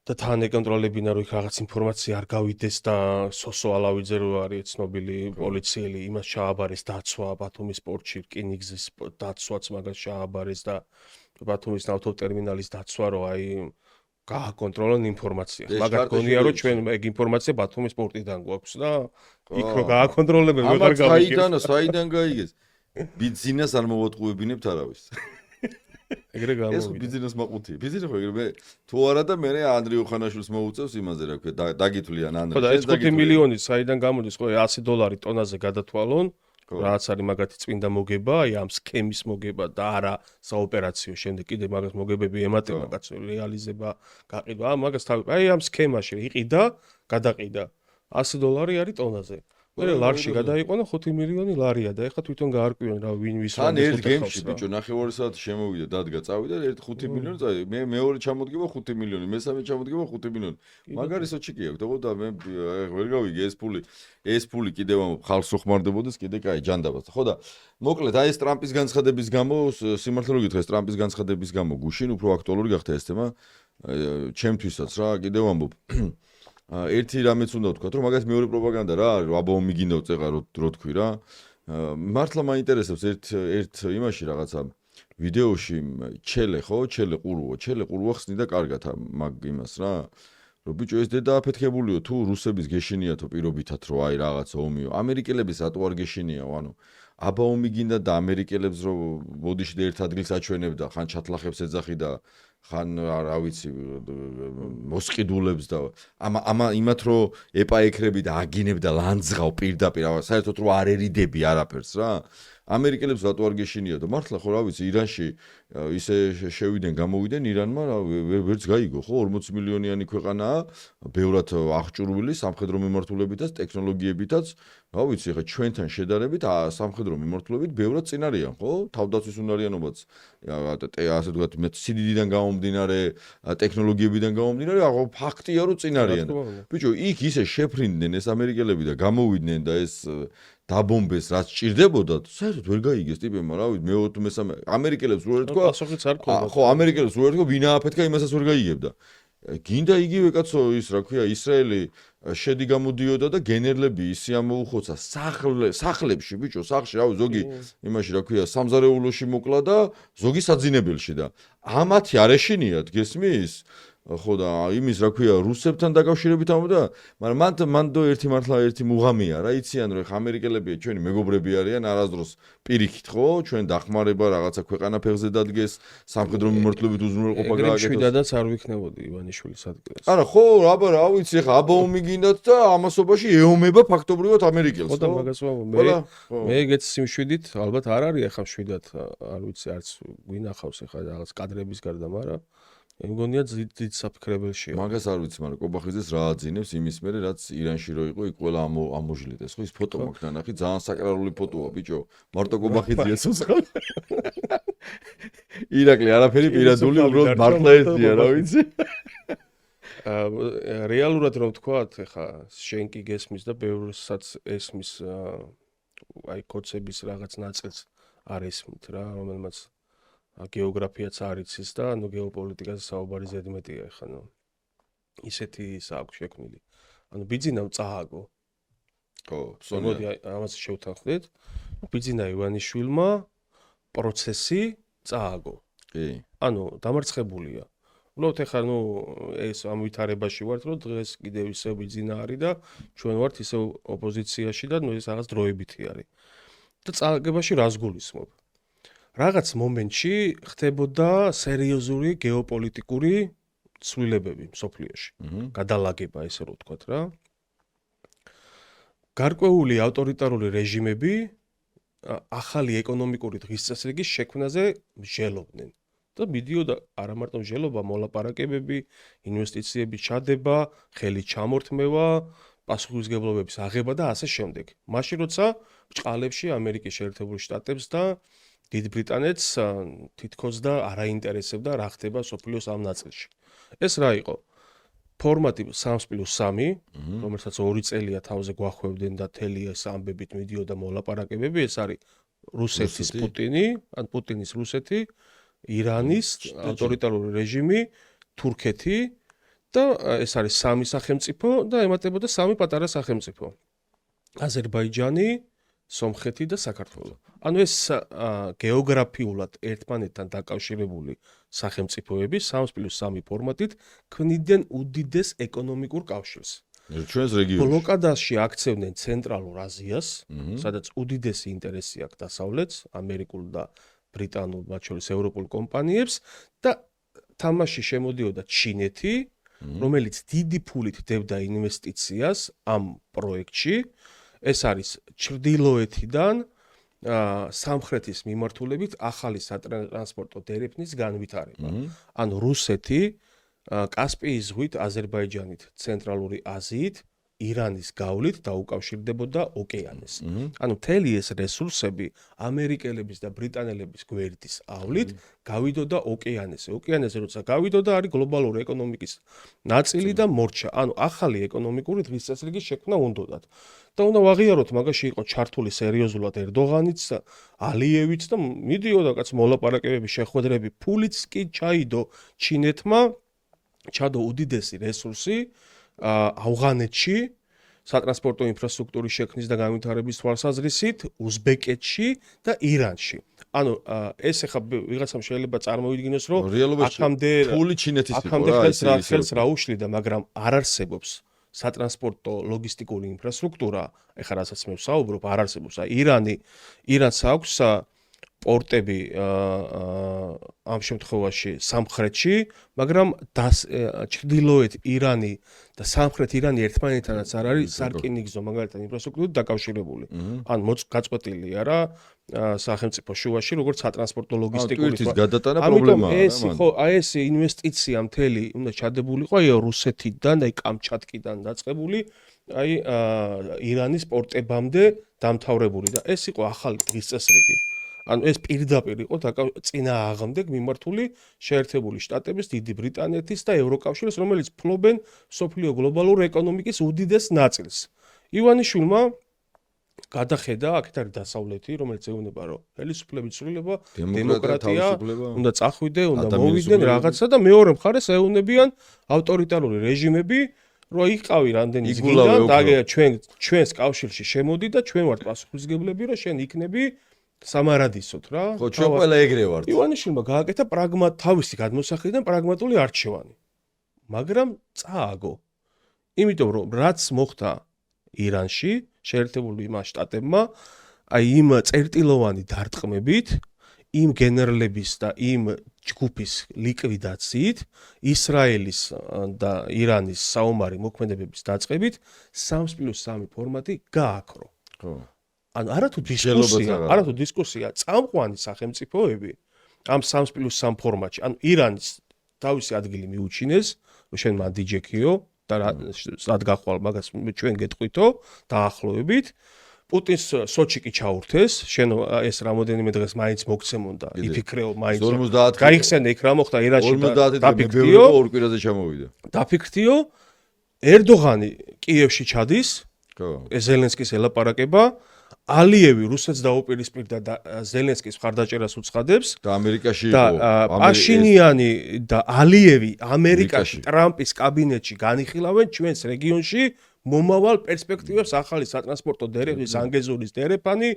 და თან ეკონტროლებინა, რომ იქ რაღაც ინფორმაცია არ გავიდეს და სოსო ალავიძე რო არის ცნობილი პოლიციელი, იმას ჩააბარეს დაცვა ბათუმის სპორტში, რკინიგზის დაცვაც მაგას ჩააბარეს და ბათუმის ნავთობტერმინალის დაცვა რო აი გააკონტროლონ ინფორმაცია. მაგათ გონია რომ ჩვენ ეგ ინფორმაცია ბათუმის სპორტიდან გვაქვს და იქ რო გააკონტროლებენ ვეღარ გავიგებს. საიდან გაიგეს? ბიზნეს არ მოვატყუებინებთ არავის. ეგრე გამოვიდა. ეს ბიზნეს მაყუთია. ბიზნესი ხო ეგრე თუ არა და მე ანდრიუ ხანაშვილს მოუწევს იმაზე რა ქვია დაგითვლიან ანდრიუ. ხო და ეს 5 მილიონი საიდან გამოდის ხო $100 ტონაზე გადათვალონ. რაც არის მაგათი წმინდა მოგება, აი ამ სქემის მოგება და არა საოპერაციო შემდეგ კიდე მაგას მოგებები ემატება კაცო რეალიზება გაყიდვა. მაგას თავი აი ამ სქემაში იყიდა, გადაყიდა. $100 არის ტონაზე. მე ლარში გადაიყვანა 5 მილიონი ლარია და ეხლა თვითონ გაარკვიონ რა ვინ ვის რა. თან ერთ გემში ბიჭო ნახევარი საათი შემოვიდა დადგა წავიდა ერთ 5 მილიონი წავიდა. მე მეორე ჩამოდგება 5 მილიონი, მესამე ჩამოდგება 5 მილიონი. მაგარი სოჩიკი აქვს და მე ვერ გავიგე ეს ფული კიდევ ხალხს უხმარდებოდეს კიდე კაი ჯანდაბას. ხო და მოკლედ აი ეს ტრამპის განცხადების გამო სიმართლე რომ გითხრას ტრამპის განცხადების გამო გუშინ უფრო აქტუალური გახდა ეს თემა ჩემთვისაც რა კიდევ ამბობ. ერთი რამეც უნდა ვთქვა, რომ მაგას მეორე პროპაგანდა რა არის, აბა მიგინდა წეღა რო თქვი რა. მართლა მაინტერესებს ერთ იმაში რაღაცა ვიდეოში ჩელე ხო, ჩელე ყურუა ხსნიდა კარგად მაგ იმას რა. რომ ბიჭო ეს დედა აფეთქებულიო თუ რუსების გეშინიათო პირობითად რო აი რაღაც ომიო. ამერიკელების რატო არ გეშინიაო, ანუ აბა ომი გინდა და ამერიკელებს რო ბოდიში ერთ ადგილს აჩვენებდა, ხან ჩათლახებს ეძახი და ხან რა ვიცი მოსყიდულებს და ამა იმათ რო ეპაექრები და აგინებ და ლანძღავ პირდაპირ საერთოდ რო არ ერიდები არაფერს რა. ამერიკელებს რატო არ გეშინია და მართლა ხო რა ვიცი ირანში ისე შევიდნენ გამოვიდნენ ირანმა ვერც გაიგო ხო 40 მილიონიანი ქვეყანაა ბევრად აღჭურვილი სამხედრო მიმართულებითაც ტექნოლოგიებითაც რა ვიცი ხა ჩვენთან შედარებით სამხედრო მიმართულებით ბევრად წინ არიან ხო თავდაცვის უნარიანობაც ასე ვთქვათ მე სიდიდიდან გამომდინარე ტექნოლოგიებიდან გამომდინარე ფაქტია რომ წინ არიან ბიჭო იქ ისე შეფრინდნენ ეს ამერიკელები და გამოვიდნენ და ეს დაბომბეს რაც ჭირდებოდა საერთოდ ვერ გაიგეს ტიპებმა რა ვიცი მე მესამე ამერიკელებს რო ერთქვა პასუხიც არ ქონდა ხო ამერიკელებს რო ერთქვა ვინ ააფეთქა იმასაც ვერ გაიგებდა გინდა იგივე კაცო ის რა ქვია ისრაელი შედი გამოდიოდა და გენერლები ისი ამოუხოცა სახლებში ბიჭო სახლში რავი ზოგი იმაში რა ქვია სამზარეულოში მოკლა და ზოგი საძინებელში და ამათი არ ეშინიათ გესმის ხო და იმის რა ქვია რუსებთან დაკავშირებით ამბობდა მაგრამ მანდ ერთი მართლა ერთი მუღამია რა იციან რომ ამერიკელებია ჩვენი მეგობრები არიან არასდროს პირიქით ხო ჩვენ დახმარება რაღაცა ქვეყანა ფეხზე დადგეს სამხედრო მიმართულებით უზრუნველყოფა გააკეთეს ეგვიდადაც არ ვიქნებოდი ივანიშვილის ადგილას არა ხო აბა რა ვიცი ხა აბა ომი გინდათ და ამასობაში ეომება ფაქტობრივად ამერიკელს ხო და მაგას მე ეგეც სიმშვიდით ალბათ არ არის ახლა მშვიდად არ ვიცი არც გვინახავს ახლა რაღაც კადრების გარდა მაგრამ მეგონია ძიდ საფიქრებელშია. მაგას არ ვიცი, მაგრამ კობახიძეს რა აძინებს იმის მერე, რაც ირანში რო იყო, იქ ყველა ამოჟლიტეს, ხო? ის ფოტო მაქვს ნანახი, ძალიან საკრალური ფოტოა, ბიჭო. მარტო კობახიძიას უცხო. ირაკლი არაფერი პირადული, უბრალოდ მართლა ესია, რა ვიცი. რეალურად რომ ვთქვათ, ეხა შენ კი გესმის და ბევრსაც ესმის აი კოცების რაღაც ნაწილს არ ესმით რა, რომელმაც გეოგრაფიაც არ იცის და ანუ გეოპოლიტიკაზე საუბარი ზედმეტია ეხლა ნუ ისეთი აქვს შექმნილი. ანუ ბიძინამ წააგო. ხო, სონია ამას შევთანხმდით. ბიძინა ივანიშვილმა პროცესი წააგო. კი. ანუ დამარცხებულია. უბრალოდ ეხლა ეს ამ ვითარებაში ვართ, რომ დღეს კიდევ ისევ ბიძინა არის და ჩვენ ვართ ისევ ოპოზიციაში და ეს რაღაც დროებითი არის. და წარგებაში რას გულისხმობ? რაღაც მომენტში ხდებოდა სერიოზული გეოპოლიტიკური ცვლილებები მსოფლიოში. გადალაგება, ესე რომ ვთქვათ რა. გარკვეული ავტორიტარული რეჟიმები ახალი ეკონომიკური დღესწესრიგის შექმნაზე მსჯელობდნენ. და მიდიოდა არა მარტო მსჯელობა, მოლაპარაკებები, ინვესტიციების ჩადება, ხელის ჩამორთმევა, პასუხისმგებლობების აღება და ასე შემდეგ. მაშინ როცა ბრჭყალებში ამერიკის შეერთებული შტატებს და დიდ ბრიტანეთს თითქოს და არაინტერესებდა რა ხდება სოფლიოს ამ ნაწილში. ეს რა იყო? ფორმატი 3+3, რომელსაც 2 წელია თავზე გვახვევდნენ და თელი ეს ამბებით მიდიოდა მოლაპარაკებები, ეს არის რუსეთის პუტინი, ან პუტინის რუსეთი, ირანის ავტორიტარული რეჟიმი, თურქეთი და ეს არის 3 სახელმწიფო და ემატებოდა 3 პატარა სახელმწიფო. აზერბაიჯანი, სომხეთი და საქართველო. ანუ ეს გეოგრაფიულად ერთმანეთთან დაკავშირებული სახელმწიფოები 3+3 ფორმატით ქმნიდნენ უდიდეს ეკონომიკურ კავშირს. ჩვენს რეგიონში. ბლოკადაში აქცევდნენ ცენტრალურ აზიას, სადაც უდიდესი ინტერესი აქვს დასავლეთს, ამერიკულ და ბრიტანულ, მათ შორის ევროპულ კომპანიებს და თამაში შემოდიოდა ჩინეთი, რომელიც დიდი ფულით დებდა ინვესტიციას ამ პროექტში. ეს არის ჩრდილოეთიდან სამხრეთის მიმართულებით ახალი სატრანსპორტო დერეფნის განვითარება. ანუ რუსეთი კასპიის ზღვით, აზერბაიჯანით, ცენტრალური აზიით, ირანის გავლით დაუკავშირდებოდა ოკეანეს. ანუ მთელი ეს რესურსები ამერიკელების და ბრიტანელების გვერდის ავლით გავიდოდა ოკეანეზე. ოკეანეზე როცა გავიდოდა, არის გლობალური ეკონომიკის ნაწილი და მორჩა. ანუ ახალი ეკონომიკური დღესწესრიგის შექმნა უნდოდათ. და უნდა ვაღიაროთ, მაგაში იყო ჩართული სერიოზულად ერდოღანიც, ალიევიც და მიდიოდა კაც მოლაპარაკებები, შეხვედრები, ფულიც კი ჩაიდო ჩინეთმა, ჩადო უდიდესი რესურსი ავღანეთში, სატრანსპორტო ინფრასტრუქტურის შექმნის და განვითარების თვალსაზრისით, უზბეკეთში და ირანში. ანუ ეს ახლა ვიღაცამ შეიძლება წარმოიდგინოს, რომ აქამდე ფული ჩინეთის იყო რა, ხელს რა უშლიდა, მაგრამ არ არსებობს სატრანსპორტო ლოგისტიკური ინფრასტრუქტურა, ეხლა რასაც მე ვსაუბრობ, არ არსებობს. ირანს აქვს პორტები ამ შემთხვევაში სამხრეთში, მაგრამ ჩრდილოეთ ირანი და სამხრეთ ირანი ერთმანეთთანაც არ არის სარკინიგზო მაგალითად ინფრასტრუქტურით დაკავშირებული. ან გაწყვეტილია რა სახელმწიფო შუაში, როგორც სატრანსპორტო ლოგისტიკური გადატანა პრობლემაა. ეს ინვესტიცია მთელი უნდა ჩადებულიყო რუსეთიდან, კამჩატკიდან დაწყებული, ირანის პორტებამდე დამთავრებული და ეს იყო ახალი დღესწესრიგი. ანუ ეს პირდაპირ იყო წინააღმდეგ მიმართული შეერთებული შტატების, დიდი ბრიტანეთის და ევროკავშირის, რომელიც ფლობენ მსოფლიო გლობალურ ეკონომიკის უდიდეს ნაწილს. ივანიშვილმა გადახედა, აქეთ არის დასავლეთი, რომელიც ეუბნება, რომ ხელისუფლების ცვლილება, დემოკრატია, უნდა წახვიდე, უნდა მოვიდნენ რაღაცა და მეორე მხარეს ეუბნებიან ავტორიტარული რეჟიმები, რომ იყავი რამდენი ზღიდან და ჩვენს კავშირში შემოდი და ჩვენ ვართ პასუხისმგებლები, რომ შენ იქნები სამარადისოდ რა. ხო, ჩვენ ყველა ეგრე ვართ. ივანიშვილმა გააკეთა თავისი გადმოსახედიდან პრაგმატული არჩევანი. მაგრამ წააგო. იმიტომ რომ რაც მოხდა ირანში, შეერთებული შტატებმა, იმ წერტილოვანი დარტყმებით, იმ გენერლების და იმ ჯგუფის ლიკვიდაციით, ისრაელის და ირანის საომარი მოქმედებების დაწყებით 3+3 ფორმატი გააქრო. ხო. ანუ არათუ დისკუსია, წამყვანი სახელმწიფოები ამ 3+3 ფორმატში, ანუ ირანის თავისი ადგილი მიუჩინეს, რომ შენ მანდიჯექიო და რად გახვალ მაგას ჩვენ გეტყვითო დაახლოებით. პუტინს სოჩი კი ჩაურთეს, შენ ეს რამოდენიმე დღეს მაინც მოგცემონდა, იფიქრეო მაინც. გაიხსენე იქ რა მოხდა ირანში და დაფიქრდიო, ორ კვირაზე ჩამოვიდა. დაფიქრდიო, ერდოღანი კიევში ჩადის, ზელენსკის ელაპარაკება, ალიევი რუსეთს დაუპირისპირდა და ზელენსკის მხარდაჭერას უცხადებს და ამერიკაში და იყო პაშინიანი და ალიევი ამერიკაში ტრამპის კაბინეტში განიხილავენ ჩვენს რეგიონში მომავალ პერსპექტივებს ახალი სატრანსპორტო დერეფნის ანგეზურის დერეფანი,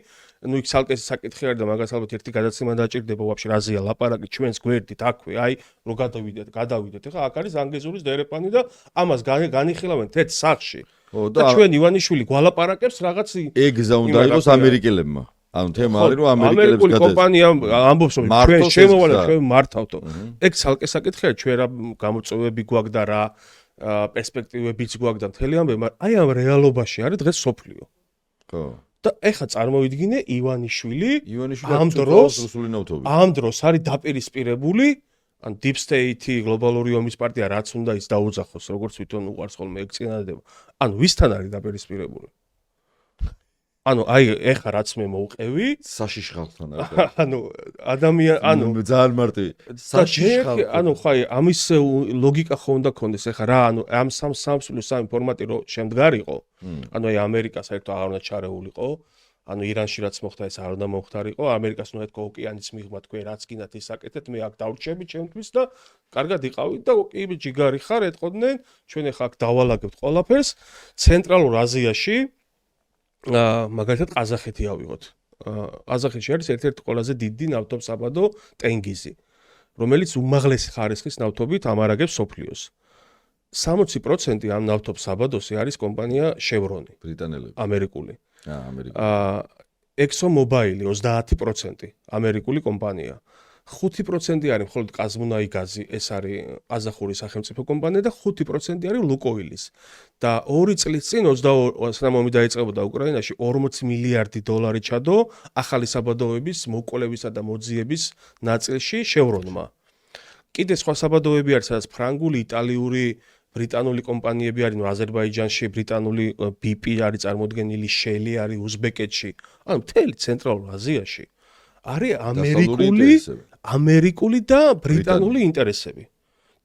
ну იქ ცალკე საკითხი არის და მაგას ალბათ ერთი გადაცემა დაჭირდება ვაფშე რაზეა ლაპარაკი ჩვენს გვერდით აქვე, აი რო გადავიდეთ, ეხლა აქ არის ანგეზურის დერეფანი და ამას განიხილავენ თეთრ სახში. და ჩვენ ივანიშვილი გვალაპარაკებს რაღაც ეგზა უნდა იყოს ამერიკელებმა. ანუ თემა არის რომ ამერიკელებს ამერიკული კომპანია ამბობს რომ ჩვენ შემოვალ და ჩვენ მართავთო. ეგ ცალკე საკითხი არის ჩვენ რა გამოწვევები გვაქვს და რა პერსპექტივებიც გვაქვს და მთელი ამბები, მაგრამ აი ამ რეალობაში არის დღეს სოფლიო. ხო. და ეხლა წარმოვიდგინე ივანიშვილი ამ დროს არის დაპირისპირებული ან Deep State გლობალური ომის პარტია რაც უნდა ის დაუძახოს, როგორც თვითონ უყარს ხოლმე ეგ წინადადება. ანუ ვისთან არის დაპირისპირებული? ანუ აი ეხლა რაც მე მოვყევი, საშიშ ხალხთან არის. ანუ ანუ ძალიან მარტივი. საშიშ ხალხი. ანუ ხაი ამის ლოგიკა ხო უნდა ქონდეს ეხლა რა, ანუ ამ 3+3 ფორმატი რო შემდგარიყო. ანუ აი ამერიკა საერთოდ აღარ უნდა ჩარეულიყო. ანუ ირანში რაც მოხდა ეს არ უნდა მოხდარიყო, ამერიკას უნდა თქო ოკეანის მიღმა თქვენ რაც გინდათ ის აკეთეთ, მე აქ დავრჩები ჩემთვის და კარგად იყავით და კი ჯიგარი ხარ ეთყოდნენ, ჩვენ ახლა აქ დავალაგებთ ყველაფერს ცენტრალურ აზიაში. მაგალითად ყაზახეთი ავიღოთ. ყაზახეთში არის ერთ-ერთი ყველაზე დიდი ნავთობსაბადო ტენგიზი, რომელიც უმაღლესი ხარისხის ნავთობით ამარაგებს სოფლიოს. 60% ამ ნავთობსაბადოსი არის კომპანია Chevron, ბრიტანელები. ამერიკული. ამერიკული. ExxonMobil 30% ამერიკული კომპანია. 5% არის მხოლოდ ყაზმუნაიგაზი, ეს არის ყაზახური სახელმწიფო კომპანია და 5% არის ლუკოილის. და 2 წლის წინ 22 ომი დაიწყებოდა უკრაინაში 40 მილიარდი დოლარი ჩადო ახალი საბადოების მოკოლებისა და მოძიების ნაწილში Chevron-მა. კიდე სხვა საბადოები არის, სადაც ფრანგული, იტალიური, ბრიტანული კომპანიები არის, აზერბაიჯანში ბრიტანული BP არის წარმოდგენილი, Shell არის უზბეკეთში. ანუ მთელი ცენტრალურ აზიაში არის ამერიკული და ბრიტანული ინტერესები.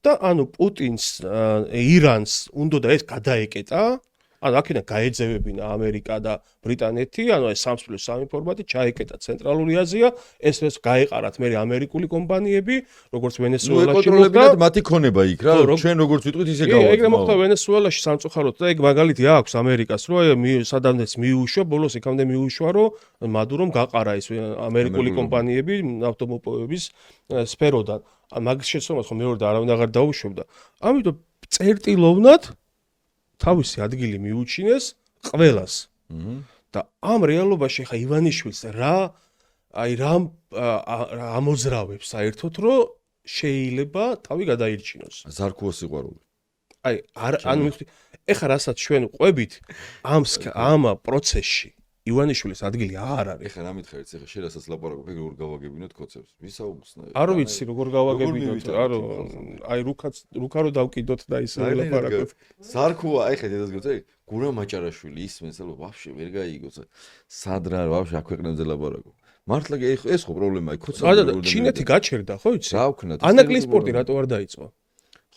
და ანუ პუტინს, ირანს უნდა და ეს გადაეკეტა, ანუ აქედან გაეძევებინა ამერიკა და ბრიტანეთი, ანუ ეს 3+3 ფორმატი ჩაეკეტა ცენტრალური აზია, ეს გაეყარათ მე ამერიკული კომპანიები, როგორც ვენესუელაში მოხდა. მათი ქონება იქ რა, ჩვენ როგორც ვიტყვით ისე გავაკეთეთ. ეგრე მოხდა ვენესუელაში სამწუხაროდ და ეგ მაგალითი აქვს ამერიკას, რომ სადამდეც მიუშვა, ბოლოს იქამდე მიუშვა, რომ მადურომ გაყარა ეს ამერიკული კომპანიები ნავთობმოპოვების სფეროდან. მაგის შეცდომას ხო მეორე და არავინ აღარ დაუშვებდა. ამიტომ წერტილოვნად თავისი ადგილი მიუჩინეს ყველას. და ამ რეალობაში ხა ივანიშვილს რა ამოძრავებს საერთოდ რომ შეიძლება თავი გადაირჩინოს. ზარქუოს სიყვარული. აი ანუ ეხლა რასაც ჩვენ ყვებით ამ პროცესში ივანიშვილის ადგილი არ არის. ეხლა რა მითხარით, ეხლა შენ რასაც ლაპარაკობ, ეგ როგორ გავაგებინოთ კოცებს? ვისაუბროთ? არ ვიცი როგორ გავაგებინოთ, აი რუქა რო დავკიდოთ და ისე ლაპარაკობ. ზარქუა, ეხლა დედას გურა მაჭარაშვილი ისმენს, ალბათ ვაფშე ვერ გაიგოს. სად რა ვაფშე აქ ქვეყნებზე ლაპარაკობ. მართლა ეს ხო პრობლემაა, ქოცა. ჩინეთი გაჩერდა, ხო იცი? რა ვქნათ? ანაკლის სპორტი რატო არ დაიწყო?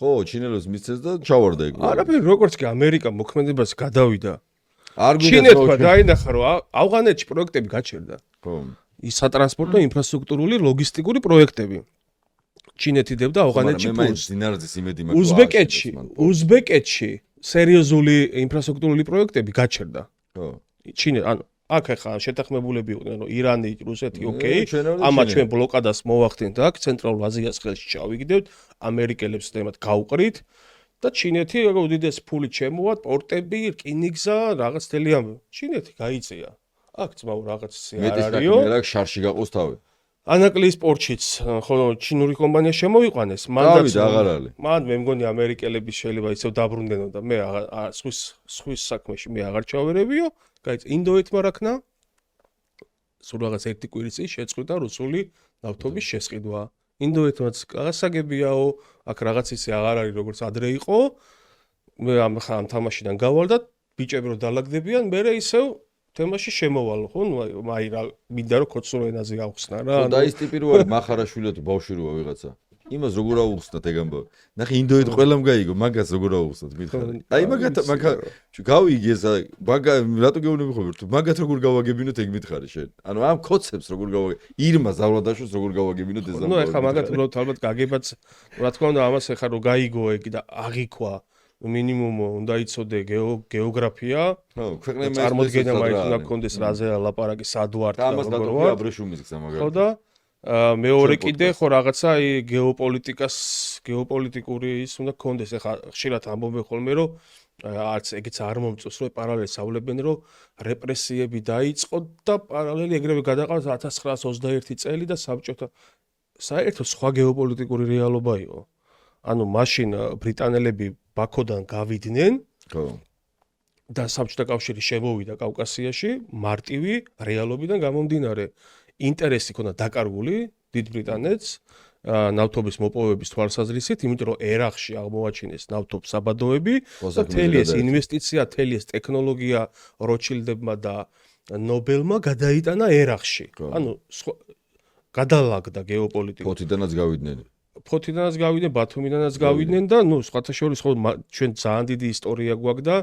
ხო, ჩინელებს მისცეს და ჩავარდა ეგ. არაფერი, როგორც კი ამერიკა მოქმედებას გადავიდა. ჩინეთმა დაინახა რომ ავღანეთში პროექტები გაჩერდა. ხო. ის სატრანსპორტო ინფრასტრუქტურული ლოგისტიკური პროექტები. ჩინეთი დებდა ავღანეთში ფულს. უზბეკეთში სერიოზული ინფრასტრუქტურული პროექტები გაჩერდა. ხო. ანუ აქ ახლა შეთანხმებულები იყვნენ რომ ირანი, რუსეთი, ოკეი, ამათ ჩვენ ბლოკადას მოვახდინთ აქ ცენტრალურ აზიას ხელში ჩავიგდევთ, ამერიკელებს თემად გავყრით. და ჩინეთი უდიდეს ფული ჩემოვა, პორტები, რკინიგზა, რაღაც თელი ამბები. ჩინეთი გაიწია. აქ ძმაო რაღაც არ არისო. მე რა შარში გაყოს თავი. ანაკლის სპორტშიც ხო ჩინური კომპანია შემოიყვანეს, მანდაც აღარ არის. მან მე მგონი ამერიკელები შეიძლება ისევ დაბრუნდნენო და მე სხვის საქმეში მე აღარ ჩავერებიო. გაიწია ინდოეთმა რაკნა. სულ რაღაც ერთი კვირის წინ შეწყვიტა რუსული ნავთობის შესყიდვა. ინდოეთმაც გასაგებიაო, აქ რაღაც ისე აღარ არის როგორც ადრე იყო. მე ამ თამაშიდან გავალ და ბიჭები რო დალაგდებიან, მე ისევ თემაში შემოვალ, ხო? აი რა მინდა რომ კოცურ ენაზე ავხსნა რა. და ის ტიპი რო არის მახარაშვილი თუ ბავშვი როა ვიღაცა. იმას როგორ აუხსნათ ეგ ამბავი. ნახე ინდოეთ ყველამ გაიგო, მაგას როგორ აუხსნათ მითხარი. აი მაგათ გავიგი ეს მაგა რატო გეუბნები ხოლმე თუ მაგათ როგორ გავაგებინოთ ეგ მითხარი შენ. ანუ ამ კოცებს როგორ ირმა ზავრადაშოს როგორ გავაგებინოთ ეს ამბავი. ნუ ეხლა მაგათ ალბათ გაგებაც რა თქმა უნდა ამას ეხლა რო გაიგო ეგ და აღიქვა მინიმუმ უნდა იცოდე გეოგრაფია. ხო, ქვეყნები წარმოდგენა მაინც უნდა გქონდეს რაზე ლაპარაკი სად ვართ და ამას გატოვია აბრეშუმის გზა მაგალითად. ხო და მეორე კიდე ხო რაღაცა გეოპოლიტიკური ის უნდა გქონდეს. ეხლა ხშირად ამბობენ ხოლმე რომ არც ეგეც არ მომწონს რომ პარალელს ავლებენ რომ რეპრესიები დაიწყო და პარალელი ეგრევე გადაყავს 1921 წელი და საბჭოთა საერთოდ სხვა გეოპოლიტიკური რეალობა იყო. ანუ მაშინ ბრიტანელები ბაქოდან გავიდნენ ხო და საბჭოთა კავშირი შემოვიდა კავკასიაში მარტივი რეალობიდან გამომდინარე. ინტერესი ქონდა დაკარგული დიდ ბრიტანეთს ნავთობის მოპოვების თვალსაზრისით, იმიტომ რომ ერახში აღმოაჩინეს ნავთობის საბადოები და მთელი ეს ინვესტიცია, მთელი ეს ტექნოლოგია როჩილდებმა და ნობელმა გადაიტანა ერახში. ანუ გადალაგდა გეოპოლიტიკა. ფოთიდანაც გავიდნენ, ბათუმიდანაც გავიდნენ და ნუ სხვათა შორის ხო ჩვენ ძალიან დიდი ისტორია გვაქვს და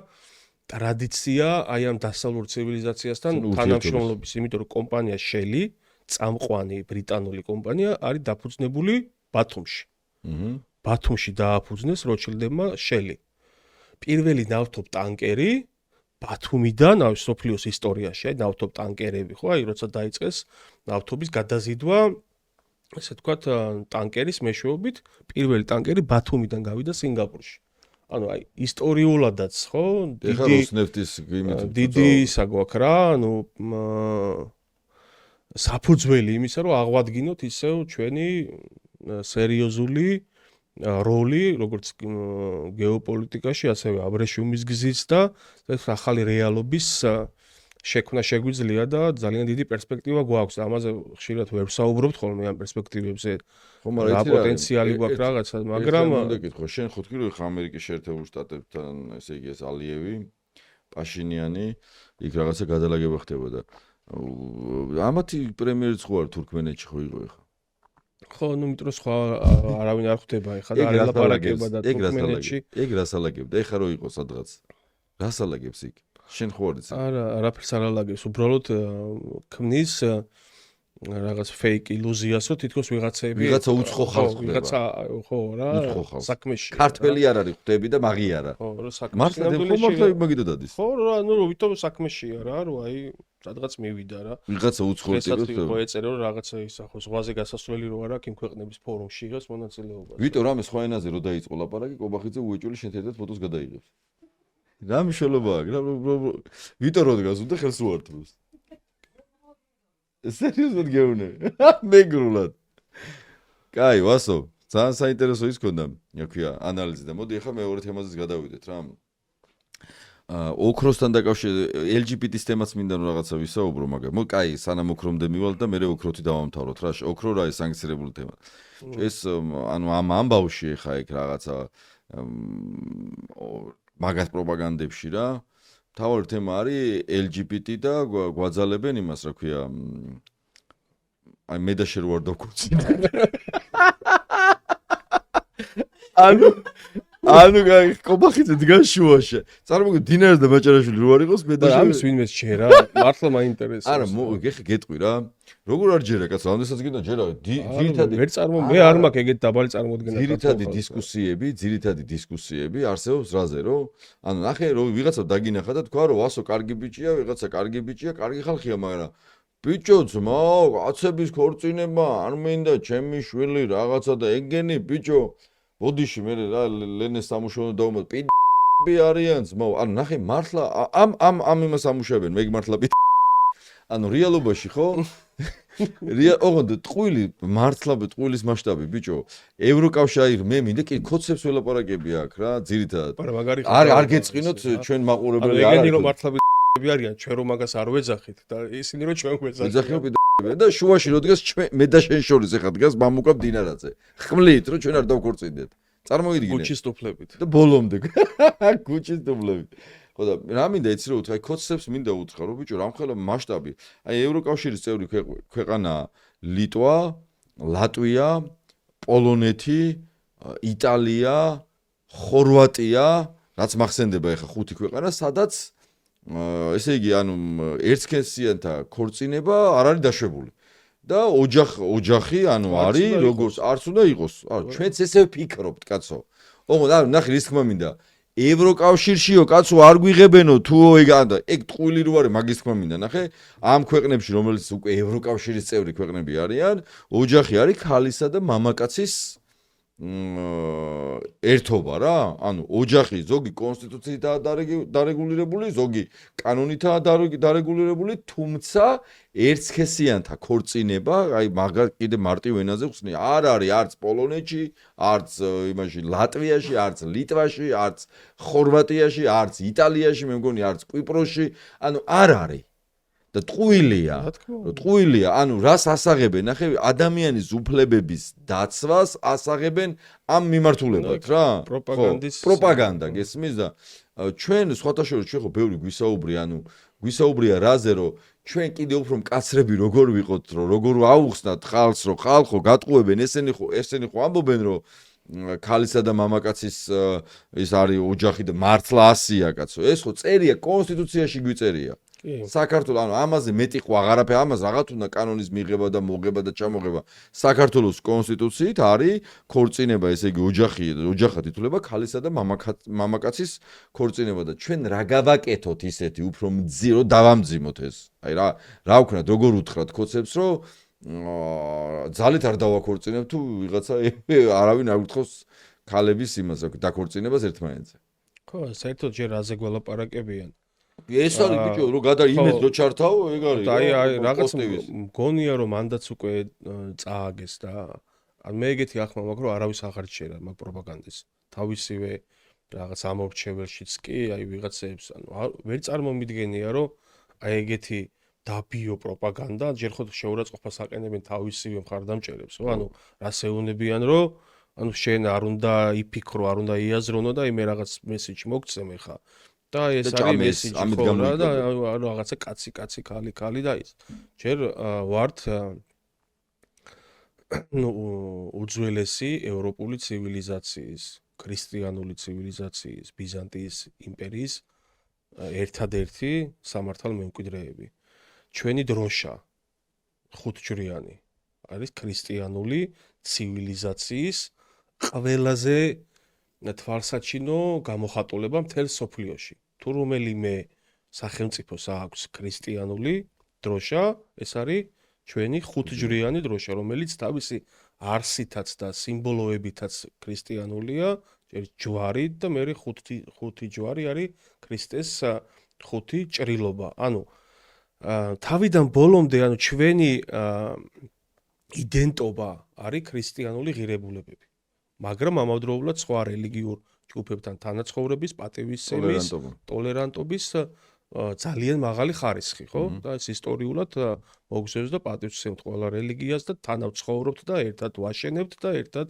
ტრადიცია აი ამ დასავლურ ცივილიზაციასთან თანამშრომლობის, იმიტომ რომ კომპანია Shell, წამყვანი ბრიტანული კომპანია არის დაფუძნებული ბათუმში. ბათუმში დააფუძნეს როჩილდებმა Shell. პირველი ნავთობ ტანკერი ბათუმიდან, აი სოფლიოს ისტორიაში, აი ნავთობ ტანკერები ხო, აი როცა დაიწყეს ნავთობის გადაზიდვა ესე თქვათ ტანკერის მეშვეობით პირველი ტანკერი ბათუმიდან გავიდა სინგაპურში. ანუ აი ისტორიულადაც ხო დიდი ისა გვაქვს რა, ანუ საფუძველი იმისა რომ აღვადგინოთ ისევ ჩვენი სერიოზული როლი როგორც გეოპოლიტიკაში, ასევე აბრეშუმის გზის და ახალი რეალობის შექმნა შეგვიძლია და ძალიან დიდი პერსპექტივა გვაქვს. ამაზე ხშირად ვერ ვსაუბრობთ ხოლმე ამ პერსპექტივებზე. რა პოტენციალი გვაქვს რაღაცა, მაგრამ უნდა გითხო, შენ ხო თქვი რომ ხა ამერიკის შეერთებულ შტატებთან, ესე იგი ეს ალიევი, პაშინიანი, იქ რაღაცა გადალაგება ხდებოდა. ამათი პრემიერიც ხო არ თურქმენეთში ხო იყო ეხა? ხო, ნუ იმიტომ რომ სხვა არავინ არ ხვდება ეხა და არ ელაპარაკება და თურქმენეთში. ეგ რას ალაგებდა? ეხა რო იყო სადღაც. რას ალაგებს იქ? შენ ხო არ იცი? არა, არაფერს არ ალაგებს, უბრალოდ ქმნის რაღაც fake ილუზიას, რომ თითქოს ვიღაცა უცხო ხალხს ხდება. ვიღაცა ხო რა, საქმეში. ქართველი არ არის ხვდები და მაგი არა. ხო, რა საქმეში. მართლა მაგიდა დადის. ხო, რა, ნუ ვითომ საქმეშია რა, რომ აი სადღაც მივიდა რა. ვიღაცა უცხო ტიპი ხდება. ხო ეწერა რომ რაღაცა ისა ხო ზღვაზე გასასვლელი რო არა, იმ ქვეყნების ფორუმში იყოს მონაწილეობა. ვიტო რამე სხვა ენაზე რო დაიწყო ლაპარაკი, კობახიძე უეჭველი შენ ერთად ფოტოს გადაიღებს. რა მნიშვნელობაა? ვიტო რო დგას უნდა ხელს უართმოს. სერიოზულად გეუბნები? მეგრულად. კაი, ვასო, ძალიან საინტერესო ის ქონდა, რა ქვია, ანალიზი და მოდი ახლა მეორე თემაზეც გადავიდეთ რა. ოქროსთან დაკავშირებით LGBT-ის თემაც მინდა რომ რაღაცა ვისაუბრო, მაგრამ კაი, სანამ ოქრომდე მივალთ და მე ოქროთი დავამთავროთ რა. ოქრო რა ის სანქცირებული თემა. ეს ანუ ამ ამბავში ხა იქ რაღაცა მაგათ პროპაგანდებში რა. თავი თემა არის LGBT და გვაძალებენ იმას, რა ქვია. აი მე და შენ ვარ დაგკუცინე. ანუ კობახიძე დგას შუაში. წარმოგიდგენთ დინარას და მაჭარაშვილი რო არ იყოს მე და შენ. ამის ვინმეს ჯერა? მართლა მაინტერესებს. არა, ეხა გეტყვი რა. როგორ არ ჯერა კაცო, ამდენსაც გინდა ჯერა. ძირითადი ვერ მე არ მაქვს ეგეთ დაბალი წარმოდგენა. ძირითადი დისკუსიები არსებობს რაზე რომ ანუ ნახე რომ ვიღაცა დაგინახა და თქვა რომ ვასო კარგი ბიჭია, ვიღაცა კარგი ბიჭია, კარგი ხალხია, მაგრამ ბიჭო ძმაო, კაცების ქორწინება არ მინდა, ჩემი შვილი რაღაცა და ეგენი ბიჭო ბოდიში მე რა ლენეს სამუშაო დავუმატ პი არიან ძმაო. ანუ ნახე მართლა ამ იმას ამუშავებენ, მე მართლა პი ანუ რეალობაში ხო? ოღონდ ტყუილი მართლა ტყუილის მასშტაბი ბიჭო. ევროკავშირი მე მინდა კი კოცებს ველაპარაკები აქვს რა, ძირითადად. არ გეწყინოთ ჩვენ მაყურებელი არ არის. ეგენი რომ მართლა პი არიან, ჩვენ რომ მაგას არ ვეძახით და ისინი რომ ჩვენ ვეძახით. და შუაში რო დგას მე და შენ შორის ეხა დგას მამუკა დინარაძე. ხმლით რომ ჩვენ არ დავქორწინდეთ. წარმოგიდგინე. გუჩის ტუფლებით. და ბოლომდე. გუჩის ტუფლებით. ხო და რა მინდა იცი რომ უთხრა კოცებს მინდა უთხრა რომ ბიჭო რამხელა მასშტაბი. აი ევროკავშირის წევრი ქვეყანაა ლიტვა, ლატვია, პოლონეთი, იტალია, ხორვატია, რაც მახსენდება ეხა ხუთი ქვეყანა, სადაც ესე იგი, ანუ ერთსქესიანთა ქორწინება არ არის დაშვებული. და ოჯახი, ანუ არის როგორც არც უნდა იყოს. ჩვენც ესე ვფიქრობთ, კაცო. ოღონდ არ ნახე რის თქმა მინდა. ევროკავშირშიო კაცო არ გვიღებენო თუ ეგ ტყუილი რო არის მაგის თქმა მინდა ნახე ამ ქვეყნებში რომელიც უკვე ევროკავშირის წევრი ქვეყნები არიან ოჯახი არის ქალისა და მამაკაცის ერთობა რა ანუ ოჯახი ზოგი კონსტიტუციითაა დარეგულირებული ზოგი კანონითაა დარეგულირებული თუმცა ერთსქესიანთა ქორწინება აი მაგალითად კიდე მარტივ ენაზე ხსნი არ არის არც პოლონეთში არც იმაში ლატვიაში არც ლიტვაში არც ხორვატიაში არც იტალიაში მე მგონი არც კვიპროსში ანუ არ არის და ტყუილია ანუ რას ასაღებენ ნახე ადამიანის უფლებების დაცვას ასაღებენ ამ მიმართულებად რა პროპაგანდა გესმის და ჩვენ სხვათა შორის ჩვენ ხო ბევრი გვისაუბრია რაზე რომ ჩვენ კიდე უფრო მკაცრები როგორ ვიყოთ რომ როგორ აუხსნათ ხალხს რომ ხალხო გატყუებენ ესენი ხო ამბობენ რომ ქალისა და მამაკაცის ის არის ოჯახი და მართლა 100-ია კაცო ეს ხო წერია კონსტიტუციაში გვიწერია საქართველოს ანუ ამაზე მეტი ხო აღარაფერი ამაზე რაღაც უნდა კანონის მიღება და მოგება და ჩამოგება საქართველოს კონსტიტუციით არის ქორწინება ესე იგი ოჯახად ითვლება ქალისა და მამაკაცის ქორწინება და ჩვენ რა გავაკეთოთ ისეთი უფრო მძირო დავამძიმოთ ეს აი რა ვქნათ როგორ უთხრათ კოცებს რომ ძალით არ დავაქორწინებ თუ ვიღაცა არავინ არ უთხოვს ქალების იმას დაქორწინებას ერთმანეთზე ხო საერთოდ ჯერ რაზე გველაპარაკებიან ეს არის ბიჭო რომ იმედ რო ჩართავ ეგ არის და აი რაღაც მგონია რომ მანდაც უკვე წააგეს და ან მე ეგეთი ახმა მაქვს რომ არავის აღარ შეერა მაგ პროპაგანდის თავისივე რაღაც ამორჩეველშიც კი აი ვიღაცებს ანუ ვერ წარმომიდგენია რომ აი ეგეთი დაბიო პროპაგანდა ჯერ ხოთ შეურაცხყოფას აყენებენ თავისივე მხარდამჭერებს ხო ანუ რას ეუნებიან რომ ანუ შენ არ უნდა იფიქრო არ უნდა იაზრონო და იმე რაღაც მესიჯი მოგცემ ხა და ეს არის მესიჯი ხო რა და რაღაცა კაცი ქალი და ის ჯერ ვართ ნუ უძველესი ევროპული ცივილიზაციის ქრისტიანული ცივილიზაციის ბიზანტიის იმპერიის ერთადერთი სამართალმემკვიდრეები ჩვენი დროშა ხუთჯვრიანი არის ქრისტიანული ცივილიზაციის ყველაზე თვალსაჩინო გამოხატულება მთელ სოფლიოში. თუ რომელიმე სახელმწიფოს აქვს ქრისტიანული დროშა, ეს არის ჩვენი ხუთჯვრიანი დროშა, რომელიც თავისი არსითაც და სიმბოლოებითაც ქრისტიანულია, ჯვარი და მე ხუთი ჯვარი არის ქრისტეს ხუთი ჭრილობა. ანუ თავიდან ბოლომდე ანუ ჩვენი იდენტობა არის ქრისტიანული ღირებულებები. მაგრამ ამავდროულად სხვა რელიგიურ ჯგუფებთან თანაცხოვრების, პატივისცემის, ტოლერანტობის ძალიან მაღალი ხარისხი, ხო? და ეს ისტორიულად მოგზევს და პატივისცემთ ყველა რელიგიას და თანავცხოვრობთ და ერთად ვაშენებთ და ერთად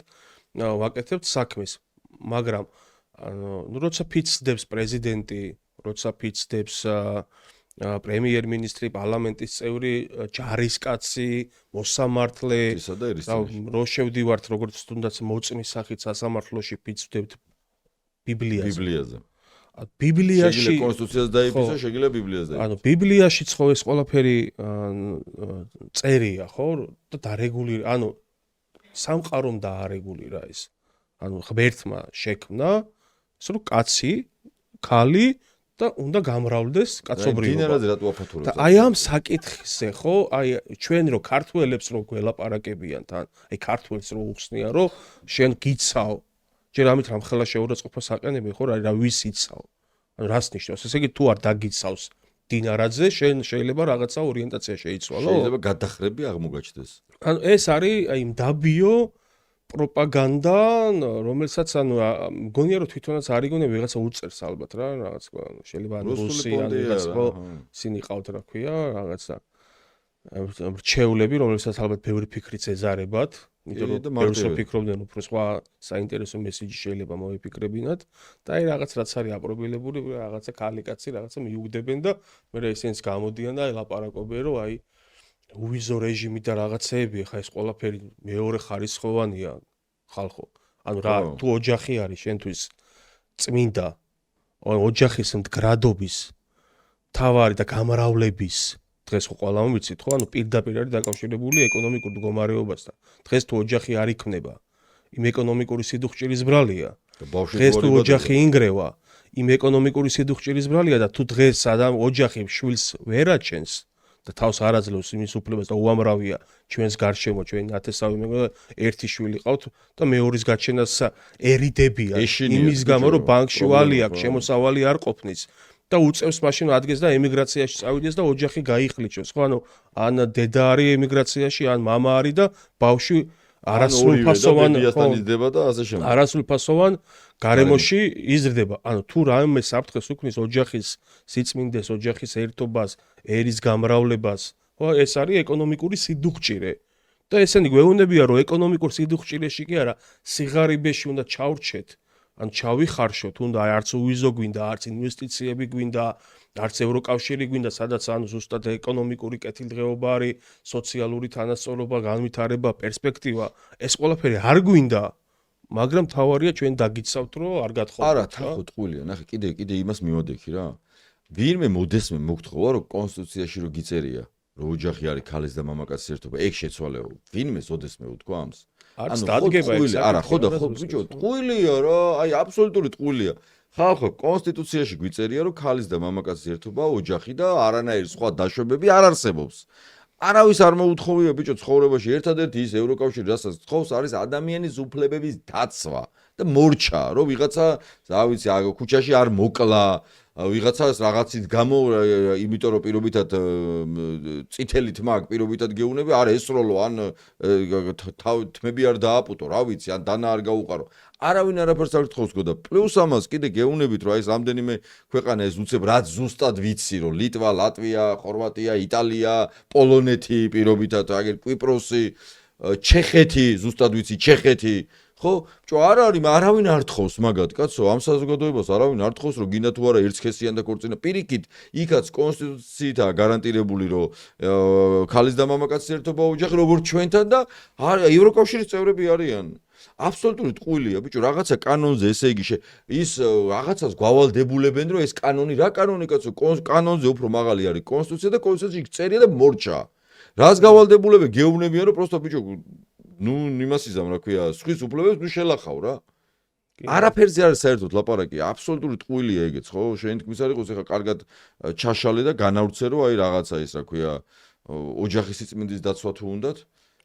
ვაკეთებთ საქმეს. მაგრამ ანუ როცა ფიცდებს პრეზიდენტი, როცა ფიცდებს პრემიერ-მინისტრი, პარლამენტის წევრი, ჯარისკაცი, მოსამართლე, რო შევდივართ როგორც თუნდაც მოწმის სახით სასამართლოში ფიცვდებთ ბიბლიაზე. ბიბლიაში შეგიძლია კონსტიტუციას დაიფიცო, შეგიძლია ბიბლიას დაიფიცო. ანუ ბიბლიაში ხო ეს ყველაფერი წერია, ხო? და დარეგულირა, ანუ სამყარომ დაარეგულირა ეს. ანუ ღმერთმა შექმნა, ის რომ კაცი, ქალი და უნდა გამრავლდეს კაცობრიობა. დინარაზე რატო აფათურებს? და აი ამ საკითხზე ხო, აი ჩვენ რო ქართველებს რო გველაპარაკებიან თან, აი ქართველს რო უხსნიან, რომ შენ გიცავ. ჯერ ამით რამხელა შეურაცხყოფას აყენებენ, ხო, რა ვის იცავ? ანუ რას ნიშნავს? ესე იგი თუ არ დაგიცავს დინარაძე, შენ შეიძლება რაღაცა ორიენტაცია შეიცვალო? შეიძლება გადახრები აღმოგაჩნდეს. ანუ ეს არის აი დაბიო პროპაგანდა, რომელსაც ანუ მგონია რომ თვითონაც არ იგონია ვიღაცა უწერს ალბათ რა, რაღაც შეიძლება რუსი ან ვიღაც ხო, ისინი ყავთ რა ქვია, რაღაცა რჩეულები, რომელსაც ალბათ ბევრი ფიქრიც ეზარებათ, იმიტომ რომ ბევრს ვფიქრობდნენ უფრო სხვა საინტერესო მესიჯი შეიძლება მოიფიქრებინათ და აი რაღაც რაც არის აპრობილებული, რაღაცა ქალი-კაცი რაღაცა მიუგდებენ და მე ისინიც გამოდიან და აი ლაპარაკობენ რომ აი უვიზო რეჟიმი და რაღაცეები, ხა ეს ყველაფერი მეორე ხარისხოვანია. ხალხო. ანუ რა თუ ოჯახი არის შენთვის წმინდა ოჯახის მდგრადობის თავარი და გამრავლების დღეს ხო ყველა მომიცით ხო ანუ პირდაპირ არის დაკავშირებული ეკონომიკურ მდგომარეობასთან. დღეს თუ ოჯახი არ იქნება იმ ეკონომიკური სიდუხჭირის ბრალია. დღეს თუ ოჯახი ინგრევა იმ ეკონომიკური სიდუხჭირის ბრალია და თუ დღეს ოჯახი შვილს ვერ აჩენს და თავს არ აძლევს იმის უფლებას და უამრავია ჩვენს გარშემო ჩვენ ათესავე ერთი შვილი ყავთ და მეორის გაჩენას ერიდებიან იმის გამო რომ ბანკში ვალი აქვს შემოსავალი არ ყოფნის და უწევს მაშინ ადგეს და ემიგრაციაში წავიდეს და ოჯახი გაიხლიჩოს ხო ანუ ან დედა არის ემიგრაციაში ან მამა არის და ბავშვი არასრულფასოვან არასრულფასოვან გარემოში იზრდება. ანუ თუ რამე საფრთხეს უქმნის ოჯახის სიწმინდეს, ოჯახის ერთობას, ერის გამრავლებას, ხო, ეს არის ეკონომიკური სიდუხჭირე. და ესენი გვეუბნებიან, რომ ეკონომიკურ სიდუხჭირეში კი არა, სიღარიბეში უნდა ჩავრჩეთ, ან ჩავიხარშოთ, უნდა არც უვიზო გვინდა, არც ინვესტიციები გვინდა, არც ევროკავშირი გვინდა, სადაც ანუ ზუსტად ეკონომიკური კეთილდღეობა არის, სოციალური თანასწორობა, განვითარება, პერსპექტივა, ეს ყველაფერი არ გვინდა. მაგრამ თავარია ჩვენ დაგიცავთ რომ არ გათხოვოთ. არა, თხო ტყუილია. ნახე, კიდე იმას მივადექი რა. ვინმე მოდესმე მოგთხოვა რომ კონსტიტუციაში რომ გიწერია, რომ ოჯახი არის ქალის და მამაკაცის ერთობა, ეგ შეცვალეო. ვინმე ოდესმე უთქვა ამს? არც დადგება ეს. არა, ხო და ხო, ბიჭო, ტყუილია რა, აი აბსოლუტური ტყუილია. ხალხო, კონსტიტუციაში გვიწერია რომ ქალის და მამაკაცის ერთობა ოჯახი და არანაირი სხვა დაშვებები არ არსებობს. არავის არ მოუთხოვია ბიჭო ცხოვრებაში ერთადერთი ის ევროკავშირი რასაც თხოვს არის ადამიანის უფლებების დაცვა და მორჩა რომ ვიღაცა რა ვიცი ქუჩაში არ მოკლა ვიღაცას რაღაცით გამო იმიტომ რომ პირობითად წითელი თმა პირობითად გეუნები არ ესროლო ან თმები არ დააპუტო რა ვიცი ან დანა არ გაუყარო არავინ არაფერს არ თხოვს გო და პლუს ამას კიდე გეუნებით რომ აი ეს რამდენიმე ქვეყანა ეს უცებ რაც ზუსტად ვიცი რომ ლიტვა, ლატვია, ხორვატია, იტალია, პოლონეთი პირობითად აგერ კვიპროსი, ჩეხეთი ზუსტად ვიცი ჩეხეთი ხო, ბჭო არ არის, არავინ არ თხოვს მაგათ, კაცო, ამ საზოგადოებას არავინ არ თხოვს, რომ გინდა თუ არა ერთსქესიან და ქორწინა. პირიქით, იქაც კონსტიტუციითაა გარანტირებული, რომ ქალის და მამაკაცის ერთობა ოჯახი როგორც ჩვენთან და ევროკავშირის წევრები არიან. აბსოლუტური ტყუილია, ბიჭო, რაღაცა კანონზე, ესე იგი, ის რაღაცას გავალდებულებენ, რომ ეს კანონი, რა კანონი, კაცო, კანონზე უფრო მაღალი არის კონსტიტუცია და კონსტიტუციაში წერია და მორჩა. რას გავალდებულებენ, გეუბნებიან, რომ პროსტო ბიჭო ნუ იმას იზამ რა ქვია სხვის უფლებებს ნუ შელახავ რა არაფერზე არის საერთოდ ლაპარაკი აბსოლუტური ტყუილია ეგეც ხო შენ თქმის არ იყოს ეხა კარგად ჩაშალე და განავრცე რომ აი რაღაცა ის რა ქვია ოჯახის სიწმინდის დაცვა თუ უნდათ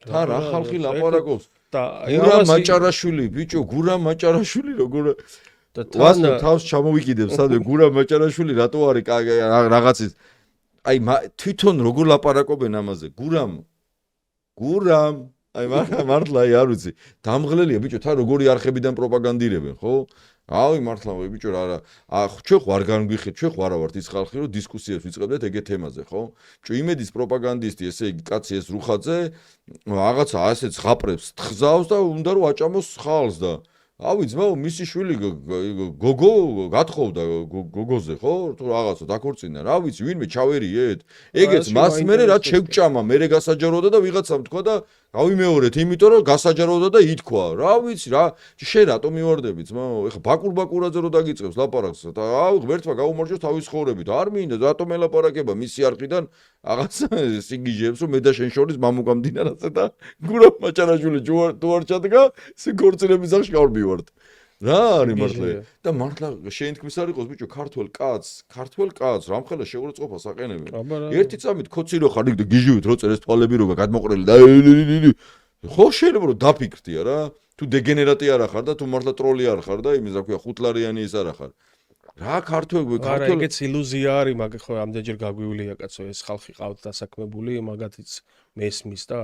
თან რა ხალხი ლაპარაკობს და გურამ მაჭარაშვილი ბიჭო გურამ მაჭარაშვილი როგორ და თან თავს ჩამოვიკიდებ სადე გურამ მაჭარაშვილი რატო არის რაღაცის აი თვითონ როგორ ლაპარაკობენ ამაზე გურამ აი მართლა აი არ ვიცი დამღლელია ბიჭო თან როგორი არხებიდან პროპაგანდირებენ ხო აი მართლა ბიჭო რა ჩვენ ხო არ განგვიხეთ ჩვენ ხო არა ვართ ის ხალხი რომ დისკუსიებს ვიწყებდეთ ეგეთ თემაზე ხო ბიჭო იმედის პროპაგანდისტი ესე იგი კაცი ეს რუხაძე რაღაცა ასეც ხაპრებს თხზავს და უნდა რომ აჭამოს ხალს და ავი ძმაო მისი შვილი გოგო გათხოვდა გოგოზე ხო თუ რაღაცა დაქორწინა რა ვიცი ვინმე ჩავერიეთ ეგეც მას მერე რაც შევჭამა მერე გასაჯაროდა და ვიღაცამ თქვა და გავიმეორეთ იმიტომ რომ გასაჯაროდა და ითქვა რა ვიცი რა შენ რატომ მივარდები ძმაო ეხა ბაკურბაკურაძე რო დაგიწყებს ლაპარაკს და ღმერთმა გაუმარჯოს თავის ხოვრებით არ მინდა რატომ ელაპარაკება მისი არხიდან რაღაც სიგიჟეებს რომ მე და შენ შორის მამუკამდინარაზე და გურამ მაჭარაშვილი თუ არ ჩადგა სიკორწინების აღში გავმივართ რა არის მართლა და მართლა შენ თქმის არ იყოს ბიჭო ქართველ კაცს რამხელა შეურაცხყოფას აყენებენ ერთი წამით ქოცი რო ხარ იქ და გიჟივით რო წერეს თვალები რო გადმოყრილი და ხო შეიძლება რომ დაფიქრდია რა თუ დეგენერატი არ ახარ და თუ მართლა ტროლი არ ხარ და იმის რა ქვია ხუთლარიანი ის არ ახარ რა ქართველ ეგეც ილუზია არის მაგ ხო ამდენჯერ გაგვივლია კაცო ეს ხალხი ყავთ დასაქმებული მაგათიც მესმის და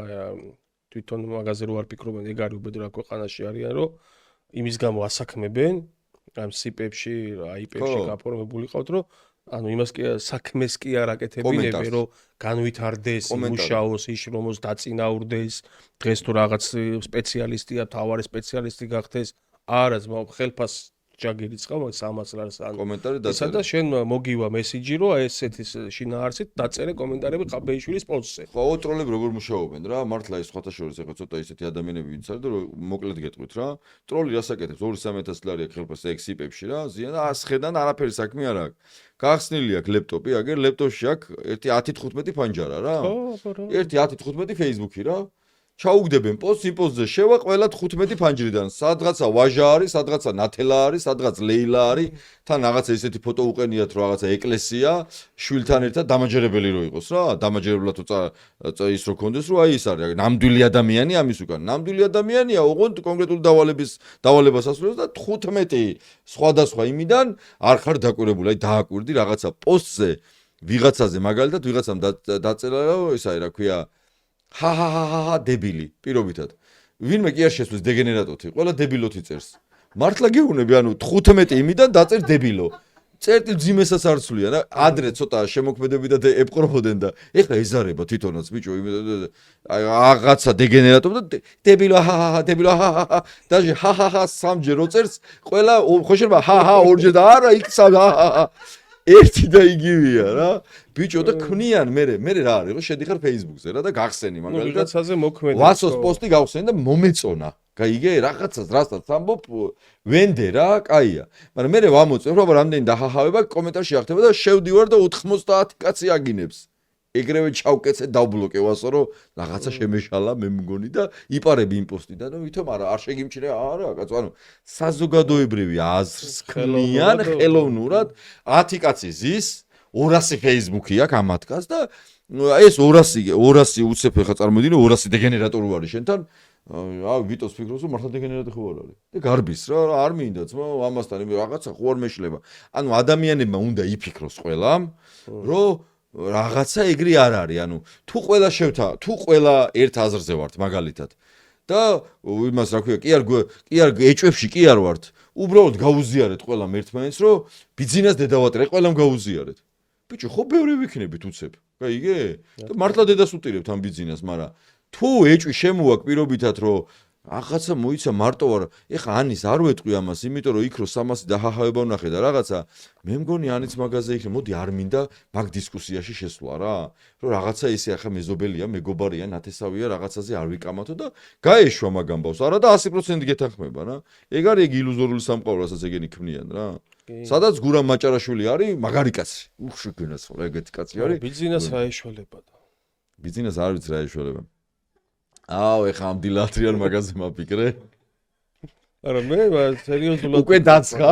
თვითონ მაგაზე რო არ ფიქრობენ ეგ არის უბედურა ქვეყანაში არიან რომ იმის გამო ასაქმებენ ამ სიპებში აიპებში გაფორმებული ყავთ რომ ანუ იმას კი საქმეს კი არ აკეთებინებენ რომ განვითარდეს იმუშაოს იშრომოს დაწინაურდეს დღეს თუ რაღაც სპეციალისტია თავარი სპეციალისტი გახდეს არა ძმაო ხელფას ჯაგირიწყა 300 ლარს ან კომენტარი ისა და დაწერე. შენ მოგივა მესიჯი რომ აი ესეთი შინაარსით დაწერე კომენტარები ხაბეიშვილის პოსტზე. ხო, ტროლები როგორ მუშაობენ რა? მართლა ის სხვათა შორის ახლა ცოტა ისეთი ადამიანები ვინც არის და მოკლედ გეტყვით რა. ტროლი რას აკეთებს? 2-3 ლარი აქვს ხელფასზე ექსიპებში რა. ზიან და ასხედან არაფერი საქმე არ აქვს. გახსნილი აქვს ლეპტოპი, აგერ ლეპტოპში აქვს ერთი 10-15 ფანჯარა რა. ხო. ერთი 10-15 Facebook-ი რა. ჩაუგდებენ პოსტს, იმ პოსტზე შევა ყველა 15 ფანჯრიდან. სადღაცა ვაჟა არის, სადღაცა ნათელა არის, სადღაც ლეილა არის, თან რაღაცა ისეთი ფოტო უყენიათ რომ რაღაცა ეკლესია, შვილთან ერთად დამაჯერებელი რო იყოს რა. დამაჯერებლად ის რო კონდეს რომ აი ის არის, ნამდვილი ადამიანი ამის უკან. ნამდვილი ადამიანია, ოღონდ კონკრეტული დავალებას ასრულებს და 15 სხვადასხვა იმიდან არ ხარ დაკვირებული, აი დააკვირდი რაღაცა პოსტზე ვიღაცაზე მაგალითად ვიღაცამ დაწერა რომ ის არის რა ქვია ჰა დებილი პირობითად ვინმე კი არ შესვლის დეგენერატოთი ყველა დებილოთი წერს მართლა გეუბნები ანუ 15 იმიდან დაწერ დებილო წერტილ ძიმესაც არ ცვლიან ადრე ცოტა შემოქმედებიდან და ეპყრობოდნენ და ეხლა ეზარება თვითონაც ბიჭო რაღაცა დეგენერატო და დებილო ჰა დებილო ჰა დაჟე ჰა სამჯერ რო წერს ყველა ხო შეიძლება ჰა ორჯერ და არა იქ ჰა ერთი და იგივეა რა ბიჭო და ქმნიან მე რა არის რომ შედიხარ Facebook-ზე რა და გახსენი მაგალითად ვიღაცაზე მოქმედი ვასოს პოსტი გავხსენი და მომეწონა გაიგე რაღაცას რასაც ამბობ ვენდე რა კაია მაგრამ მე ვამოწევ რომ რამდენი დაჰაჰავება კომენტარში ახდება და შევდივარ და 90 კაცი აგინებს ეგრევე ჩავკეცე დავბლოკე ვასო რომ რაღაცა შემეშალა მე მგონი და იპარები იმ პოსტიდან და ვითომ არა არ შეგიმჩნე არა კაცო ანუ საზოგადოებრივი აზრს ქმნიან ხელოვნურად 10 კაცი ზის 200 Facebook-ი აქვს ამათკაც და ეს 200 უცებ ხა წარმოიდგინე 200 დეგენერატორი არის შენთან აი ვიტოს ფიქრობს რომ მართლა დეგენერატორი ხო არ არის და გარბის რა არ მინდა ძმა ამასთან რაღაცა ხო არ მეშლება ანუ ადამიანებმა უნდა იფიქროს ყველამ რომ რაღაცა ეგრე არ არის ანუ თუ ყველა თუ ყველა ერთ აზრზე ვართ მაგალითად და იმას რა ქვია კი არ ეჭვებში კი არ ვართ უბრალოდ გაუზიარეთ ყველამ ერთმანეთს რომ ბიძინას დედავატრე ყველამ გაუზიარეთ ბიჭო ხო ბევრი ვიქნებით უცებ გაიგე და მართლა დედას უტირებთ ამ ბიძინას მაგრამ თუ ეჭვი შემოაქვს პირობითად რომ რაღაცა მოიცა მარტო არა ეხა ანის არ ვეტყვი ამას იმიტომ რომ იქ რო 300 დაჰაჰავება ვნახე და რაღაცა მე მგონი ანიც მაგაზე იქნება მოდი არ მინდა მაგ დისკუსიაში შესვლა რა რომ რაღაცა ისე ახლა მეზობელია მეგობარია ნათესავია რაღაცაზე არ ვიკამათო და გაეშვა მაგ ამბავს არა და 100% გეთანხმება რა ეგ არის ეგ ილუზორული სამყარო რასაც ეგენი ქმნიან რა სადაც გურამ მაჭარაშვილი არის მაგარი კაცი უხშიგენას ხო ეგეთი კაცი არის ბიზნეს რა ეშველება და ბიზნეს არ ვიცი რა ეშველება აუ ეხა ამ დილატრიან მაგაზე მაფიქრე არა მე სერიოზულად უკვე დაცხა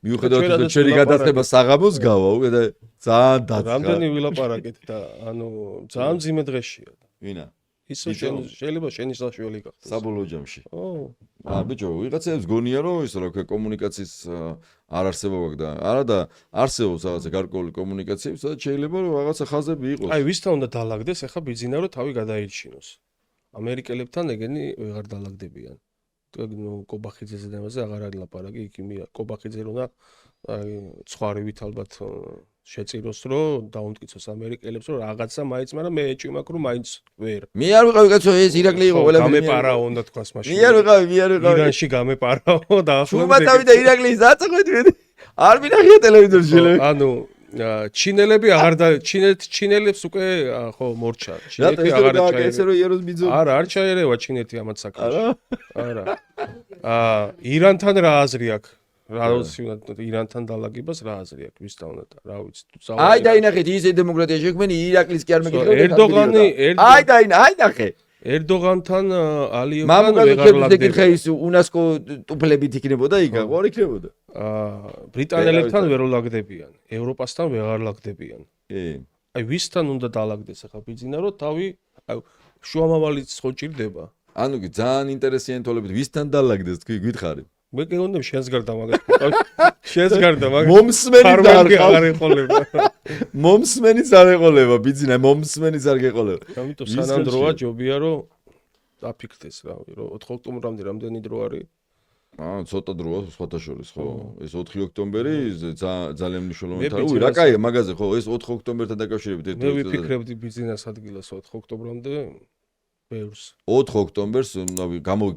მიუხედავად რომ ჩვენი გადაცემა საღამოს გავა უკვე და ძალიან დაცხა რამდენი ვილაპარაკეთ და ანუ ძალიან ძიმე დღეშია ვინა ისო შეიძლება შენი საშველი გახდეს საბოლოო ჯამში ო ბიჭო ვიღაცებს გონია რომ ის რა ქვია კომუნიკაციის არ არსებობა და არა და არსებობს რაღაცა გარკვეული კომუნიკაციები სადაც შეიძლება რომ რაღაცა ხაზები იყოს აი ვისთან უნდა დაალაგდეს ახლა ბიზინა რომ თავი გადაირჩინოს ამერიკელებთან ეგენი ვეღარ დაალაგდებიან ნუ კობახიძეზე დამაზე აღარ არის ლაპარაკი იქ იმია კობახიძე რომ და აი ცხვარივით ალბათ შეწიროს რომ დაუნტკიცოს ამერიკელებს რომ რაღაცა მაინც მაგრამ მე ეჭვი მაქვს რომ მაინც ვერ მე არ ვიყავი კაცო ეს ირაკლი იყო ყველა გამეპარაო უნდა თქვას მაშინ მე არ ვიყავი ირანში გამეპარაო და შუბატავი და ირაკლის დაწყვეტი მე არ მინახია ტელევიზორში შეიძლება ანუ ჩინელები აღარ და ჩინელებს უკვე ხო მორჩა ჩინეთი აღარ ჩაერევა ესე რომ იეროს ბიძო არა არ ჩაერევა ჩინეთი ამათ საქმეში არა ირანთან რა აზრი აქვს რასი უნდა ირანთან დაალაგებას რა აზრი აქვს ვისთან უნდა რა ვიცი აი დაინახეთ ისე დემოკრატია შექმენი ირაკლის კი არ მეკითხავდა ერდოღანი აი ნახე ერდოღანთან ალიევთან ვეღარ ლაგდებოდა ის უნასკო ტუფლებით იქნებოდა იქა ყო არ იქნებოდა ბრიტანელებთან ვერ ლაგდებიან ევროპასთან ვეღარ ლაგდებიან კი აი ვისთან უნდა დაალაგდეს ახლა ბიძინა რომ თავი აი შუამავალიც ხო ჭირდება ანუ კი ძალიან ინტერესიანი თვალებით ვისთან დაალაგდეს თქვი გითხარი მე გეუბნები შენს გარდა მაგას შენს გარდა მაგას მომსმენიც არ ეყოლება ბიძინა მომსმენიც არ გეყოლება ამიტომ სანამ დროა ჯობია რომ დაფიქრდეს რა რომ 4 ოქტომბრამდე რამდენი დრო არის ცოტა დროა სხვათა შორის ხო ეს 4 ოქტომბერი ძალიან მნიშვნელოვანი თარიღია რა კაია მაგაზე ხო ეს 4 ოქტომბერთან დაკავშირებით მე ვიფიქრებდი ბიზნეს ადგილას 4 ოქტომბრამდე ბევრს. 4 ოქტომბერს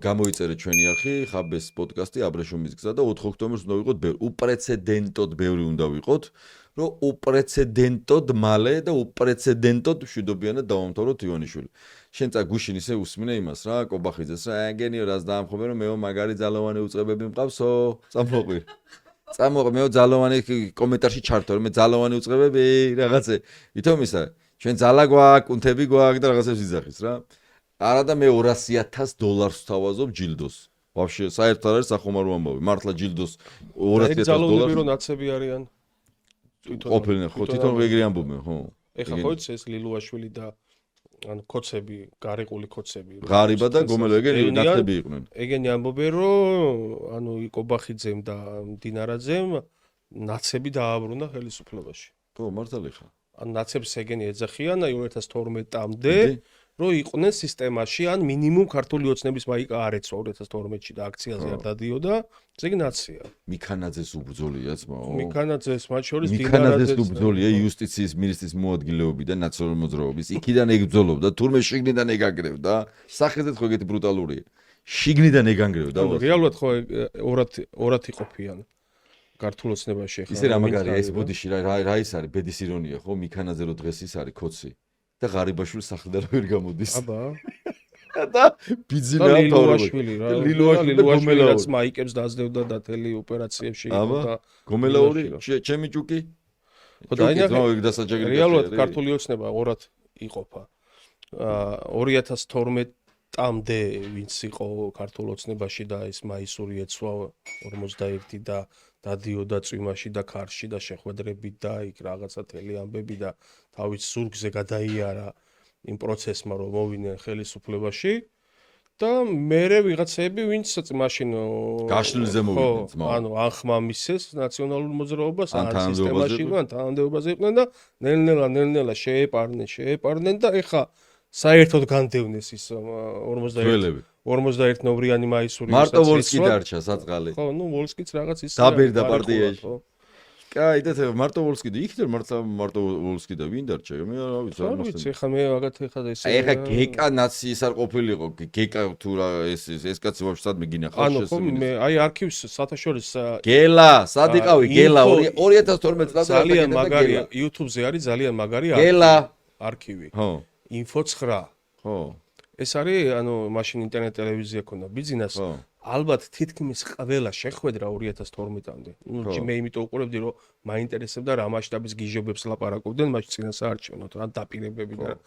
გამოიწერეთ ჩვენი არხი, ხაბეს პოდკასტი აბრეშუმის გზა და 4 ოქტომბერს უნდა ვიყოთ უპრეცედენტოდ ბევრი უნდა ვიყოთ, რომ უპრეცედენტოდ მალე და უპრეცედენტოდ მშვიდობიანად დავამთავროთ ივანიშვილი. შენ გუშინ ისე უსმინე იმას რა, კობახიძეს რა, გენიო რას დაამხობე რომ მეო მაგარი ძალოვანი უწყებები მყავსო, წამოყვი. წამოყვი მეო ძალოვანი კომენტარში ჩართო რომ მე ძალოვანი უწყებები რაღაცე. ვითომ ისა, ჩვენ ძალა გვაქვს, კუნთები გვაქვს და რაღაცებს იძახის რა. არა და მე $200,000 ვთავაზობ ჯილდოს. ვაფშე საერთოდ არ არის სახომარო ამბავი. მართლა ჯილდოს $200,000. ძალოვნები რომ ნაცები არიან. ყოფილნი ხო თვითონ ეგრე ამბობენ ხო. ეხა ხო იცი ეს ლილუაშვილი და ანუ კოცები, გარიყული კოცები. ღარიბა და გომელო ეგენი ნაცები იყვნენ. ეგენი ამბობენ რომ ანუ იკობახიძემ და დინარაძემ ნაცები დააბრუნა ხელისუფლებაში. ხო მართალი ხა. ან ნაცებს ეგენი ეძახიან 2012-მდე რომ იყვნენ სისტემაში ან მინიმუმ ქართული ოცნების მაიკა არ ეცვა 2012-ში და აქციაზე არ დადიოდა ეგ ნაცია. მიქანაძეს უბრძოლიაც მაო. მიქანაძეს მათ შორის მიქანაძეს უბრძოლია იუსტიციის მინისტრის მოადგილეობიდან ნაციონალური მოძრაობის. იქიდან ეგ ბრძოლობდა, თურმე შიგნიდან ეგ აგრევდა. სახეზეც ხო ეგეთი ბრუტალურია. შიგნიდან ეგ ანგრევდა. რეალურად ხო ორად იყოფიან. ქართულ ოცნებაში ხა. ისე რა მაგარია ეს ბოდიში რა ის არის ბედის ირონია ხო მიქანაძე რო დღეს ის არის კოცი და ღარიბაშვილი სახლიდან ვერ გამოდის. აბა. და ბიძინა ლილუაშვილი რა. ლილუაშვილიც მაიკებს დაძდევდა და თელი ოპერაციებში იყო და გომელაური ჩემი ჭუკი. ხო დაინახე. რეალურად რეალურად ქართული ოცნება ორად იყოფა. 2012-მდე ვინც იყო ქართულ ოცნებაში და ეს მაისური ეცვა 41 და დადიოდა წვიმაში და ქარში და შეხვედრებით და იქ რაღაცა თელი ამბები და თავის ზურგზე გადაიარა იმ პროცესმა რომ მოვიდნენ ხელისუფლებაში და მერე ვიღაცები ვინც მაშინ გაშლილზე მოვიდნენ ძმა. ანუ ახმამისეს ნაციონალურ მოძრაობას ან სისტემაში ან თანამდებობაზე იყვნენ და ნელ-ნელა შეეპარნენ და ეხა საერთოდ განდევნეს ის 41 ნოვრიანი მაისური მარტო ვოლსკი დარჩა საწყალი. ხო, ნუ ვოლსკიც რაღაც ის დაბერდა პარტიაში. კაი, და მარტო ვოლსკი და იქიდან მარტო ვოლსკი და ვინ დარჩა? მე რა ვიცი, არ ვიცი, ხა მე ვაგათე ხა ეს ეხა გეკა ნაცი ის არ ყოფილიყო, გეკა თუ რა ეს კაცი ვაფშე სად მეგინა ხალხს ანუ ხო მე აი არქივს სათავშორის გელა, სად იყავი? გელა 2012 წელს ძალიან მაგარია, YouTube-ზე არის ძალიან მაგარი გელა არქივი. ხო. Info 9. ხო. ეს არის ანუ მაშინ ინტერნეტ ტელევიზია ქონდა ბიზნეს. ალბათ თითქმის ყველა შეხვედრა 2012-მდე. ნუ მე იმიტომ უყურებდი რომ მაინტერესებდა რა მასშტაბის გიჟობებს ლაპარაკობდნენ მაშინ წინა საარჩევნოდ რა დაპირებები და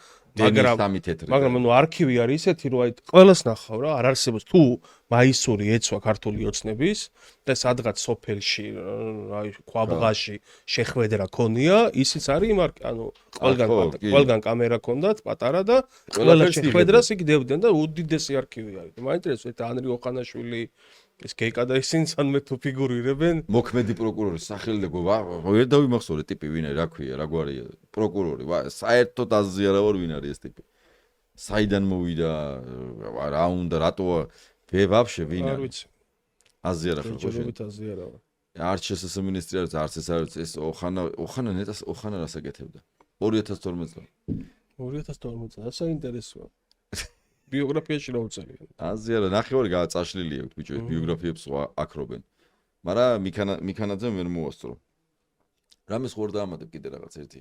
მაგრამ ნუ არქივი არის ისეთი რომ აი ყველას ნახავ რა არ არსებობს თუ მაისური ეცვა ქართული ოცნების და სადღაც სოფელში აი ქვაბღაში შეხვედრა ქონია ისიც არის ანუ ყველგან კამერა ქონდათ პატარა და ყველა შეხვედრას იქ დევდნენ და უდიდესი არქივი არის მაინტერესებს ანრი ოხანაშვილი ეს გეკა და ისინი სანმე თუ ფიგურირებენ მოქმედი პროკურორის სახელი და ვერ დავიმახსოვრე ტიპი ვინ არის რა ქვია რა გვარია პროკურორი საერთოდ აზია რა ვარ ვინ არის ეს ტიპი საიდან მოვიდა რა უნდა რატო ვაფშე ვინ არის აზია რა ხო არც შესაძლო მინისტრი არის არც ეს არის ეს ოხანა ნეტას ოხანა რას აკეთებდა 2012 წელს 2012 წელს საინტერესოა ბიოგრაფიაში რა უწერია აზია რა ნახევარი გააწაშლილი აქვს ბიჭო ეს ბიოგრაფიებს აკრობენ მაგრამ მიქანაძე ვერ მოასწრო რამეს ხوار დაამატებ კიდე რაღაც ერთი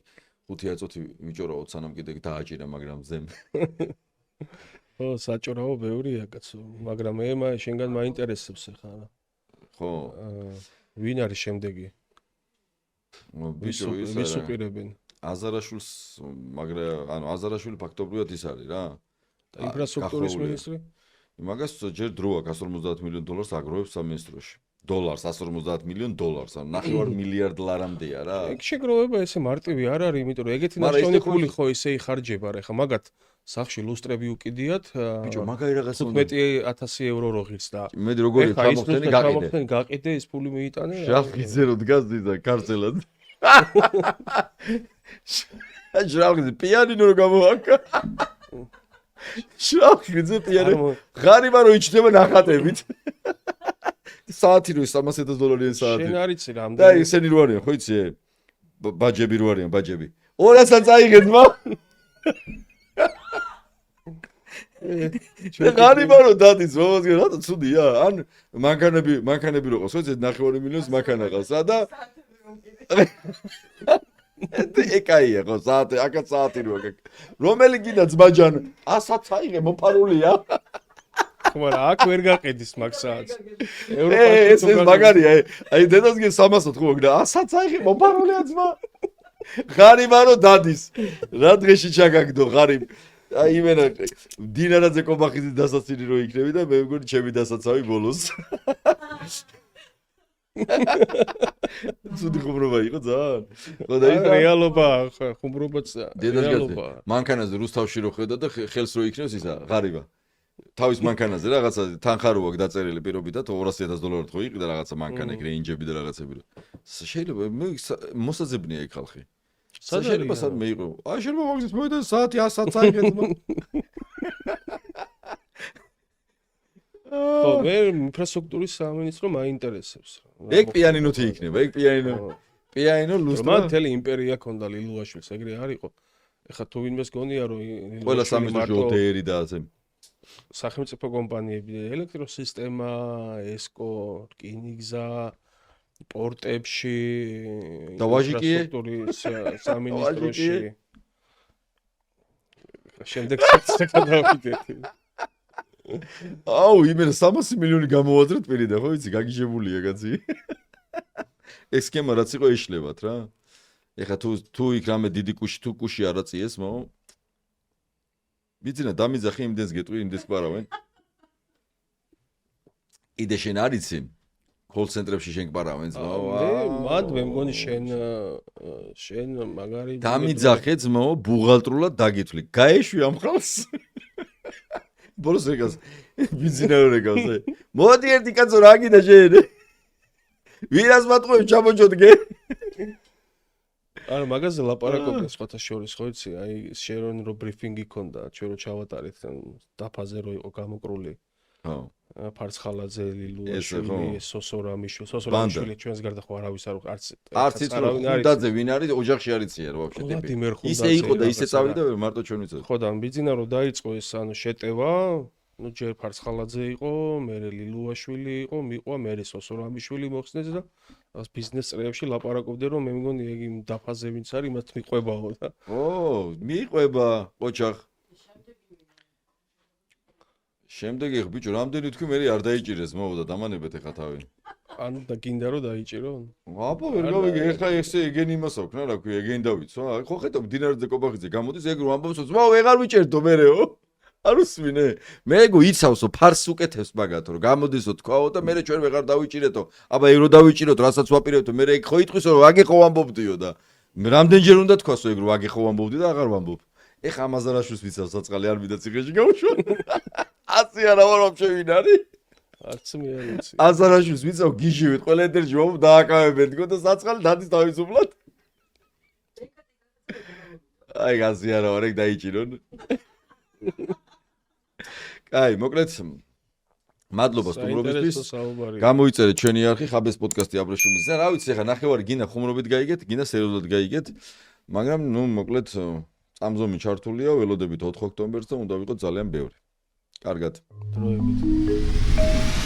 5 აწოთი ვიჭორაო სანამ კიდე დააჭირა მაგრამ ზემ ხო საჭორაო ბევრია კაცო მაგრამ მე შენგან მაინტერესებს ხა ხო ვინ არის შემდეგი ბიჭო ვის უყირებენ აზარაშვილს მაგრამ ანუ აზარაშვილი ფაქტობრივად ის არის რა ინფრასტრუქტურის მინისტრი მაგას ჯერ დროა $150 მილიონ აგროვებს სამინისტროში დოლარს $150 მილიონ ანუ ნახევარ მილიარდ ლარამდეა რა ეგ შეგროვება ესე მარტივი არ არის იმიტომ რომ ეგეთი ნაშრომი ფული ხო ისე იხარჯება რა ხა მაგათ სახში ლუსტრები უკიდიათ ბიჭო მაგარი რაღაცა 15,000 евро რო ღირს და მე როგორი გამოხდენი გაყიდე ეს ფული მიიტანე შალხიძე რო დგას და კარცელად შალხიძე პიანინო რო გამოაკა შალხიძე პიანინო ღარიბა რო იჩნდება ნახატებით საათი რო $300,000 საათი შენ არიცი რამდენი და ისენი რო არიან ხო იცი ბაჯები რო არიან ბაჯები 200-ს წაიღეთ მა ღარიბა რომ დადის მომაზგე რატო ცუდია ან მანქანები რო ყავს ხო 9 მილიონს მანქანა ყავს და ეკაია ხო საათი აკაც საათი რომელი გინდა ძმაჯან 100-ს აიღე მოფარულია მაგრამ აქ ვერ გაყიდის მაგ საათს ეს მაგარია აი დედას გე 300-ად ხო და 100-ს აიღე მოფარულია ძმა ღარიბა რომ დადის რა დღეში ჩაგაგდო ღარიბ აი იმენა დინარაძე კობახიძის დასაცინი რო იქნები და მე მგონი ჩემი დასაცავი ბოლოს ცუდი ხუმრობა იყო ძალიან ხო და ის რეალობა ხუმრობაც რეალობა მანქანაზე რუსთავში რო ხედა და ხელს რო იქნევს ისა ღარიბა თავის მანქანაზე რაღაცა თანხა რო აქვს დაწერილი პირობითად $200,000 ხო იყიდა რაღაცა მანქანა იქ რეინჯები და რაღაცები შეიძლება მე მოსაძებნია იქ ხალხი შეიძლება სადმე იყო აი შეიძლება მაგის მოიდა საათი 100-ს აიღე ხო მე ინფრასტრუქტურის სამინისტრო მაინტერესებს ეგ პიანინოთი იქნება ეგ პიანინო ლუსტრა მან თელი იმპერია ქონდა ლილუაშვილს ეგრე არ იყო ეხლა თუ ვინმეს გონია რომ ყველა სამინისტრო ოდერი და ასე სახელმწიფო კომპანიები ელექტროსისტემა ესკო რკინიგზა პორტებში და ვაჟიკიე სამინისტროში შემდეგ გადავიდეთ აუ იმენ 300 მილიონი გამოვაძრეთ პირიდან ხო იცი გაგიჟებულია კაცი ეს სქემა რაც იყო ეშლებათ რა ეხა თუ იქ რამე დიდი კუში თუ კუში არ აწიეს მო ბიძინა დამიძახი იმდენს გეტყვი იმდენს პარავენ იდე შენ არიცი კოლ ცენტრებში შენ პარავენ ძმაო მად მე მგონი შენ მაგარი დამიძახე ძმაო ბუღალტრულად დაგითვლი გაეშვი ამ ხალხს ბოლოს ეგას ბიძინა რო ეგას მოდი ერთი კაცო რა გინდა შენ ვირას მატყუებ ჩამოჯოდგე არა მაგაზე ლაპარაკობენ სხვათა შორის ხო იცი აი შენ რო ბრიფინგი ქონდა ჩვენ რო ჩავატარეთ დაფაზე რო იყო გამოკრული ხო ფარცხალაძე ლილუაშვილი სოსორამიშვილი ჩვენს გარდა ხო არავის არ არც ხუნდაძე ვინ არის ოჯახში არიცია რა ვაფშე ტიპი ისე იყო და ისე წავიდა მარტო ჩვენ ვიცოდით ხო და ბიძინა რო დაიწყო ეს ანუ შეტევა ну ჯერ ფარცხალაძე იყო მე ლილუაშვილი იყო მიყვა მე სოსორამიშვილი მოხსნეს და ბიზნეს წრეებში ლაპარაკობდნენ რომ მე მგონი ეგ იმ დაფაზე ვინც არის იმათ მიყვებაო და ო მიყვება ოჯახ შემდეგი ბიჭო რამდენი თქვი მე არ დაიჭირეს მოვიდა დამანებეთ ეხა თავი ანუ და გინდა რომ დაიჭირო აბა ვერ გავიგე ეხა ესე ეგენი იმას აქვს რა ქვია ეგენი დავიცვა ხო ხედავ დინარაძე კობახიძე გამოდის ეგ რომ ამბობს ძმაო ვეღარ ვიჭერდო მერეო არ უსმინე მე ეგო იცავსო ფარს უკეთებს მაგათო რომ გამოდისო თქვაო და მე ჩვენ ვეღარ დავიჭირეთო აბა ეგ რო დავიჭიროთ რასაც ვაპირებთო მე ეგ ხო იტყვისო რომ ვაგე ხო ვამბობდიო და რამდენჯერ უნდა თქვასო ეგ რომ ვაგე ხო ვამბობდი და აღარ ვამბობ ეხა ამაზარაშვილს ვიცავს საწყალი არ მიდა ციხეში გავუშვა აცი არა ვარ შევინ არის არც მე არ ვიცი აზარაშვილს ვიცავ გიჟივით ყველა ეთერში ვამბობ დააკავებენ თქო და საწყალი დადის თავისუფლად აი გასი არა ვარ ეგ დაიჭირონ აი მოკლედ მადლობა სტუმრობისთვის გამოიწერეთ ჩვენი არხი ხაბეს პოდკასტი აბრეშუმის და რა ვიცი ახლა ნახევარი გინდა ხუმრობით გაიგეთ გინდა სერიოზულად გაიგეთ მაგრამ ნუ მოკლედ წამზომი ჩართულია ველოდებით 4 ოქტომბერს და უნდა ვიყოთ ძალიან ბევრი კარგად დროებით